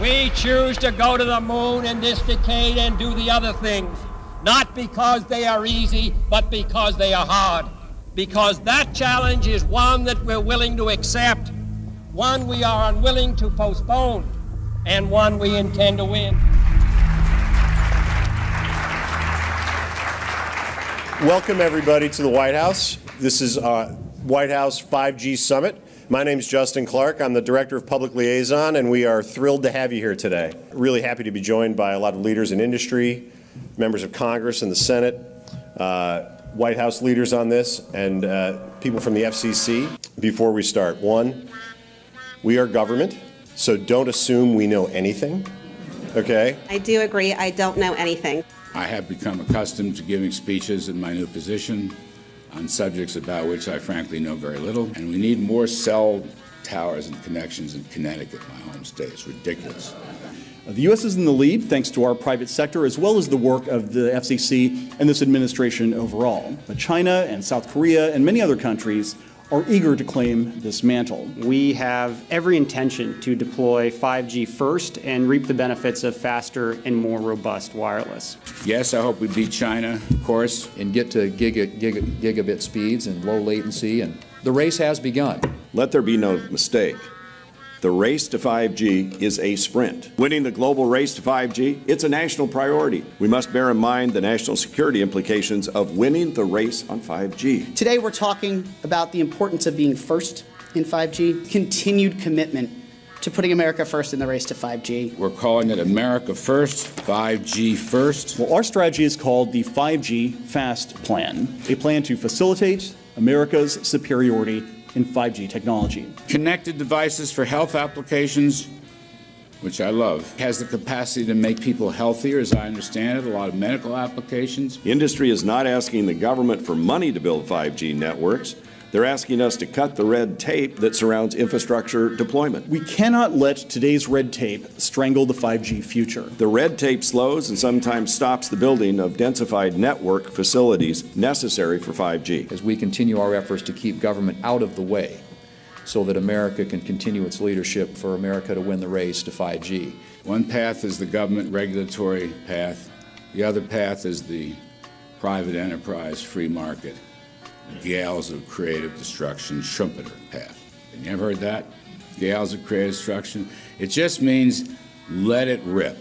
We choose to go to the moon in this decade and do the other things, not because they are easy, but because they are hard. Because that challenge is one that we're willing to accept, one we are unwilling to postpone, and one we intend to win. Welcome, everybody, to the White House. This is White House 5G Summit. My name is Justin Clark. I'm the Director of Public Liaison, and we are thrilled to have you here today. Really happy to be joined by a lot of leaders in industry, members of Congress and the Senate, White House leaders on this, and people from the FCC. Before we start, one, we are government, so don't assume we know anything, okay? I do agree, I don't know anything. I have become accustomed to giving speeches in my new position on subjects about which I frankly know very little, and we need more cell towers and connections in Connecticut, my home state. It's ridiculous. The U.S. is in the lead thanks to our private sector as well as the work of the FCC and this administration overall. But China and South Korea and many other countries are eager to claim this mantle. We have every intention to deploy 5G first and reap the benefits of faster and more robust wireless. Yes, I hope we beat China, of course. And get to gigabit speeds and low latency, and the race has begun. Let there be no mistake. The race to 5G is a sprint. Winning the global race to 5G, it's a national priority. We must bear in mind the national security implications of winning the race on 5G. Today we're talking about the importance of being first in 5G, continued commitment to putting America first in the race to 5G. We're calling it America First, 5G First. Well, our strategy is called the 5G Fast Plan, a plan to facilitate America's superiority in 5G technology. Connected devices for health applications, which I love, has the capacity to make people healthier, as I understand it, a lot of medical applications. Industry is not asking the government for money to build 5G networks. They're asking us to cut the red tape that surrounds infrastructure deployment. We cannot let today's red tape strangle the 5G future. The red tape slows and sometimes stops the building of densified network facilities necessary for 5G. As we continue our efforts to keep government out of the way so that America can continue its leadership for America to win the race to 5G. One path is the government regulatory path. The other path is the private enterprise free market, gales of creative destruction, Schumpeter path. You ever heard that? Gales of creative destruction? It just means let it rip.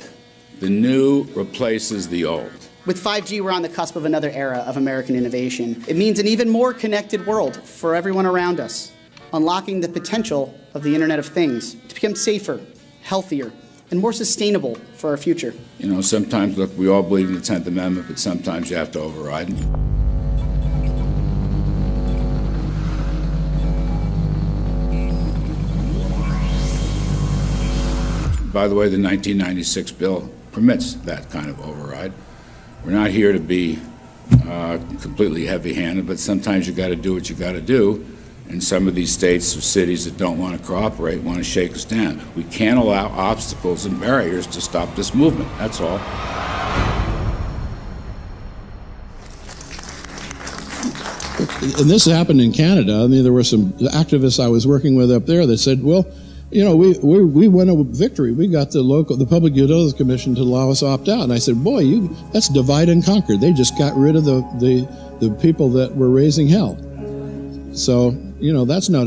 The new replaces the old. With 5G, we're on the cusp of another era of American innovation. It means an even more connected world for everyone around us, unlocking the potential of the Internet of Things to become safer, healthier, and more sustainable for our future. You know, sometimes, look, we all believe in the 10th Amendment, but sometimes you have to override it. By the way, the 1996 bill permits that kind of override. We're not here to be completely heavy-handed, but sometimes you got to do what you got to do. And some of these states or cities that don't want to cooperate want to shake us down. We can't allow obstacles and barriers to stop this movement. That's all. And this happened in Canada. I mean, there were some activists I was working with up there that said, well, you know, we won a victory. We got the Public Utilities Commission to allow us to opt out. And I said, boy, that's divide and conquer. They just got rid of the people that were raising hell. So, you know, that's not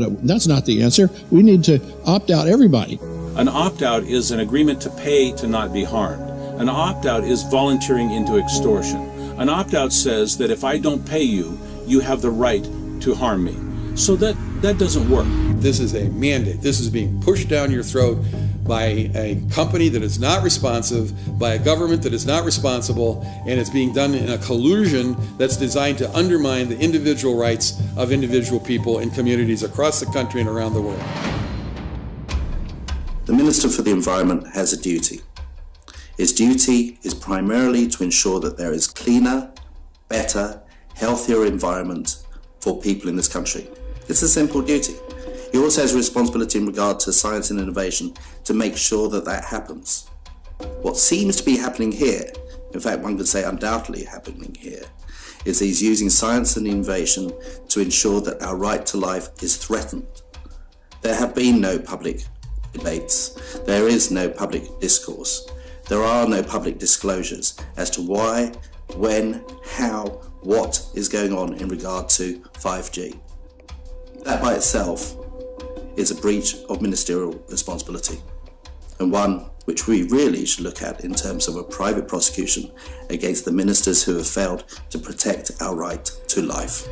the answer. We need to opt out everybody. An opt-out is an agreement to pay to not be harmed. An opt-out is volunteering into extortion. An opt-out says that if I don't pay you, you have the right to harm me. So that doesn't work. This is a mandate. This is being pushed down your throat by a company that is not responsive, by a government that is not responsible, and it's being done in a collusion that's designed to undermine the individual rights of individual people in communities across the country and around the world. The Minister for the Environment has a duty. His duty is primarily to ensure that there is cleaner, better, healthier environment for people in this country. It's a simple duty. He also has a responsibility in regard to science and innovation to make sure that that happens. What seems to be happening here, in fact one could say undoubtedly happening here, is he's using science and innovation to ensure that our right to life is threatened. There have been no public debates. There is no public discourse. There are no public disclosures as to why, when, how, what is going on in regard to 5G. That by itself is a breach of ministerial responsibility, and one which we really should look at in terms of a private prosecution against the ministers who have failed to protect our right to life.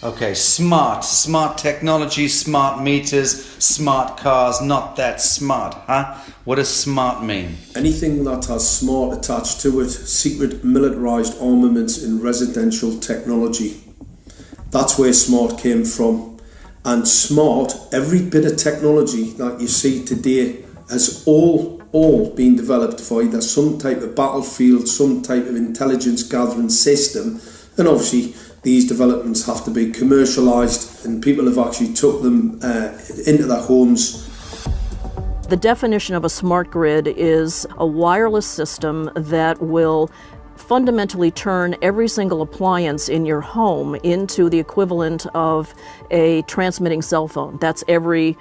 Okay, smart technology, smart meters, smart cars, not that smart, huh? What does smart mean? Anything that has smart attached to it, secret militarised armaments in residential technology. That's where smart came from. And smart, every bit of technology that you see today has all been developed for either some type of battlefield, some type of intelligence gathering system, and obviously these developments have to be commercialised, and people have actually took them into their homes. The definition of a smart grid is a wireless system that will fundamentally turn every single appliance in your home into the equivalent of a transmitting cell phone. That's every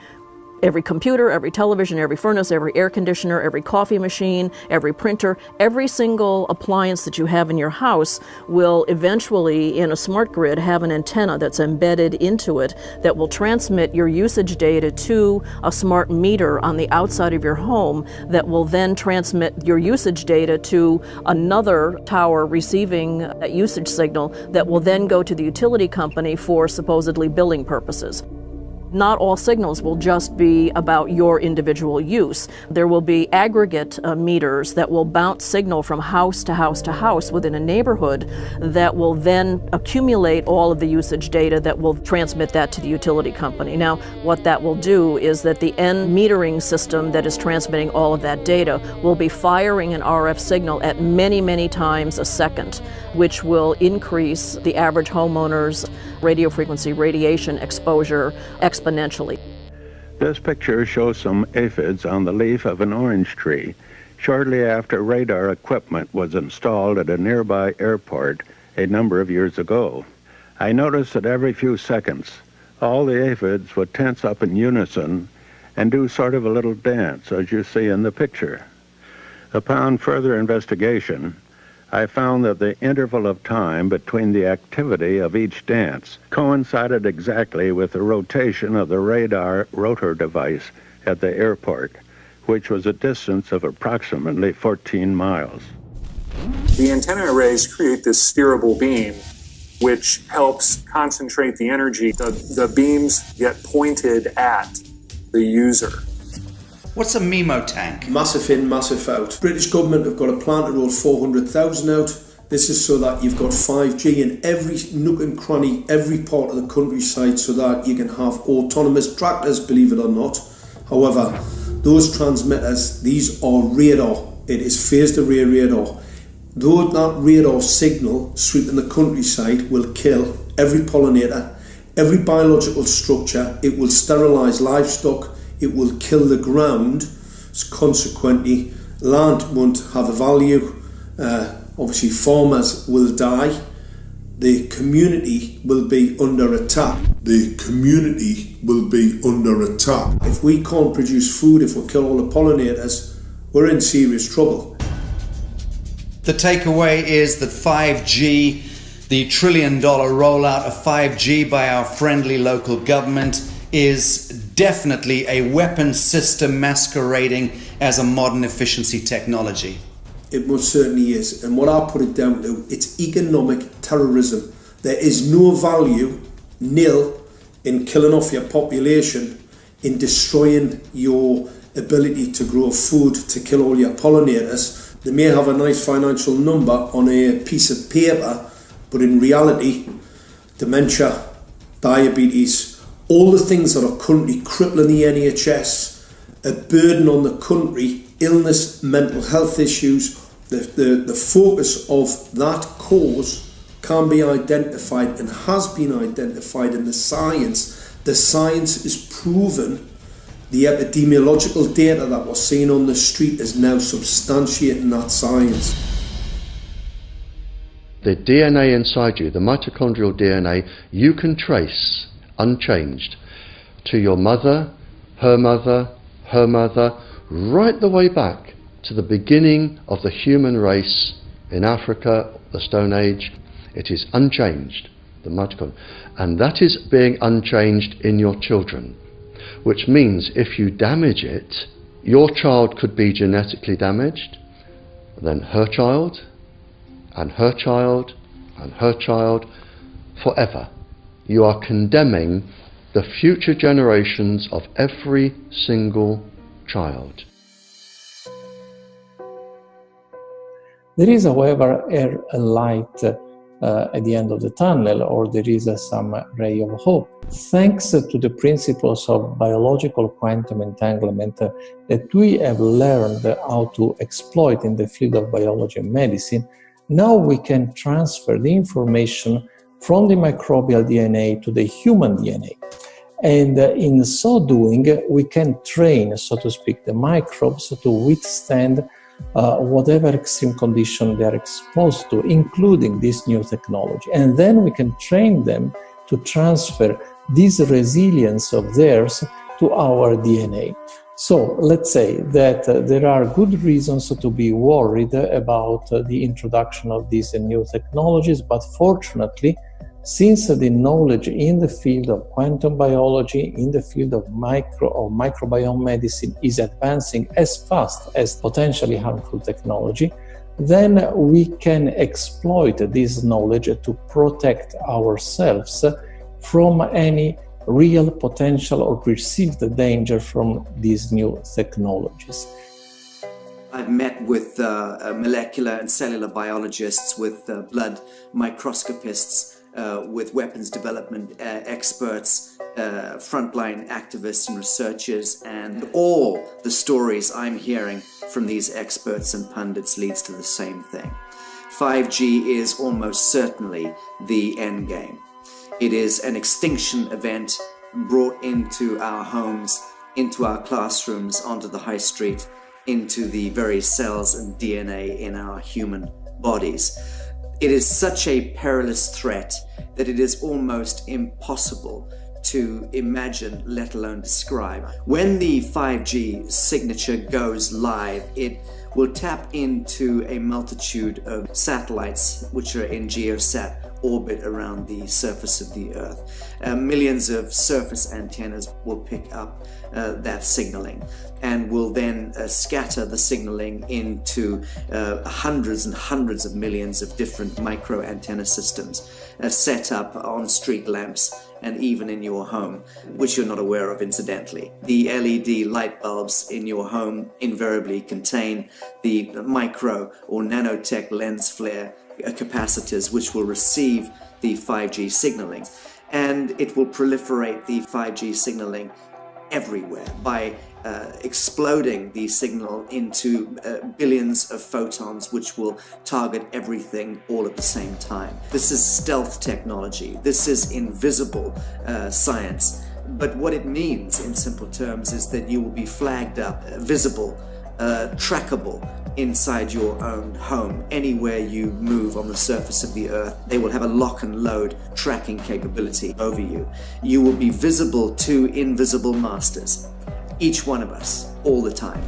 computer, every television, every furnace, every air conditioner, every coffee machine, every printer, every single appliance that you have in your house will eventually, in a smart grid, have an antenna that's embedded into it that will transmit your usage data to a smart meter on the outside of your home that will then transmit your usage data to another tower receiving that usage signal that will then go to the utility company for supposedly billing purposes. Not all signals will just be about your individual use. There will be aggregate meters that will bounce signal from house to house to house within a neighborhood that will then accumulate all of the usage data that will transmit that to the utility company. Now, what that will do is that the end metering system that is transmitting all of that data will be firing an RF signal at many, many times a second, which will increase the average homeowner's radio frequency radiation exposure exponentially. This picture shows some aphids on the leaf of an orange tree shortly after radar equipment was installed at a nearby airport a number of years ago. I noticed that every few seconds, all the aphids would tense up in unison and do sort of a little dance, as you see in the picture. Upon further investigation, I found that the interval of time between the activity of each dance coincided exactly with the rotation of the radar rotor device at the airport, which was a distance of approximately 14 miles. The antenna arrays create this steerable beam, which helps concentrate the energy. The beams get pointed at the user. What's a MIMO tank? Massive in, massive out. British government have got a plan to roll 400,000 out. This is so that you've got 5G in every nook and cranny, every part of the countryside, so that you can have autonomous tractors, believe it or not. However, those transmitters, these are radar. It is phased array radar. Though that radar signal sweeping the countryside will kill every pollinator, every biological structure, it will sterilise livestock, it will kill the ground, consequently land won't have a value, obviously farmers will die, the community will be under attack. The community will be under attack. If we can't produce food, if we kill all the pollinators, we're in serious trouble. The takeaway is that 5G, the $1 trillion rollout of 5G by our friendly local government, is definitely a weapon system masquerading as a modern efficiency technology. It most certainly is. And what I put it down to, it's economic terrorism. There is no value, nil, in killing off your population, in destroying your ability to grow food, to kill all your pollinators. They may have a nice financial number on a piece of paper, but in reality, dementia, diabetes, all the things that are currently crippling the NHS, a burden on the country, illness, mental health issues, the focus of that cause can be identified and has been identified in the science. The science is proven. The epidemiological data that we're seeing on the street is now substantiating that science. The DNA inside you, the mitochondrial DNA, you can trace unchanged to your mother, her mother, her mother, right the way back to the beginning of the human race in Africa, the Stone Age. It is unchanged, the mitochondria, and that is being unchanged in your children. Which means if you damage it, your child could be genetically damaged, then her child, and her child, and her child, forever. You are condemning the future generations of every single child. There is, however, a light at the end of the tunnel, or there is some ray of hope. Thanks to the principles of biological quantum entanglement that we have learned how to exploit in the field of biology and medicine, now we can transfer the information from the microbial DNA to the human DNA. And in so doing, we can train, so to speak, the microbes to withstand whatever extreme condition they are exposed to, including this new technology. And then we can train them to transfer this resilience of theirs to our DNA. So let's say that there are good reasons to be worried about the introduction of these new technologies, but fortunately, since the knowledge in the field of quantum biology, in the field of microbiome medicine is advancing as fast as potentially harmful technology, then we can exploit this knowledge to protect ourselves from any real potential or perceived danger from these new technologies. I've met with molecular and cellular biologists, with blood microscopists, with weapons development experts, frontline activists and researchers, and all the stories I'm hearing from these experts and pundits leads to the same thing. 5G is almost certainly the end game. It is an extinction event brought into our homes, into our classrooms, onto the high street, into the very cells and DNA in our human bodies. It is such a perilous threat that it is almost impossible to imagine, let alone describe. When the 5G signature goes live, it will tap into a multitude of satellites which are in geosat orbit around the surface of the Earth. Millions of surface antennas will pick up that signaling and will then scatter the signaling into hundreds and hundreds of millions of different micro antenna systems set up on street lamps and even in your home, which you're not aware of incidentally. The LED light bulbs in your home invariably contain the micro or nanotech lens flare capacitors which will receive the 5G signaling, and it will proliferate the 5G signaling everywhere by exploding the signal into billions of photons which will target everything all at the same time. This is stealth technology. This is invisible science. But what it means in simple terms is that you will be flagged up, visible, trackable inside your own home. Anywhere you move on the surface of the Earth, they will have a lock and load tracking capability over you. You will be visible to invisible masters, each one of us, all the time.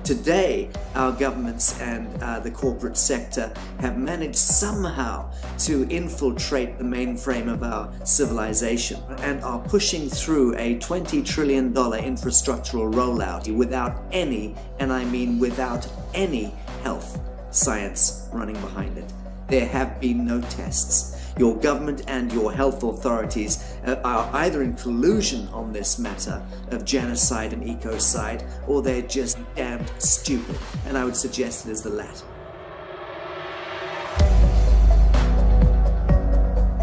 Today, our governments and the corporate sector have managed somehow to infiltrate the mainframe of our civilization and are pushing through a $20 trillion infrastructural rollout without any, and I mean without any, health science running behind it. There have been no tests. Your government and your health authorities are either in collusion on this matter of genocide and ecocide, or they're just damned stupid, and I would suggest it is the latter.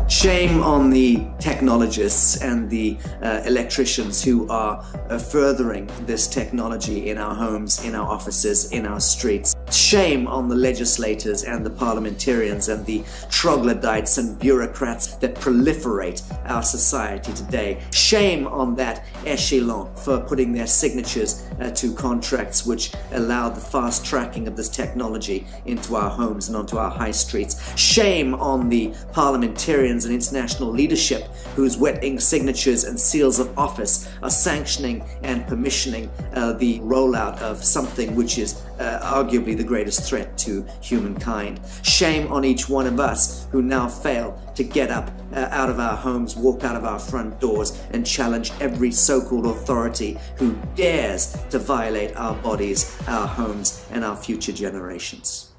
Shame on the technologists and the electricians who are furthering this technology in our homes, in our offices, in our streets. Shame on the legislators and the parliamentarians and the troglodytes and bureaucrats that proliferate our society today. Shame on that echelon for putting their signatures to contracts which allow the fast tracking of this technology into our homes and onto our high streets. Shame on the parliamentarians and international leadership whose wet ink signatures and seals of office are sanctioning and permissioning the rollout of something which is arguably the greatest threat to humankind. Shame on each one of us who now fail to get up out of our homes, walk out of our front doors, and challenge every so-called authority who dares to violate our bodies, our homes, and our future generations.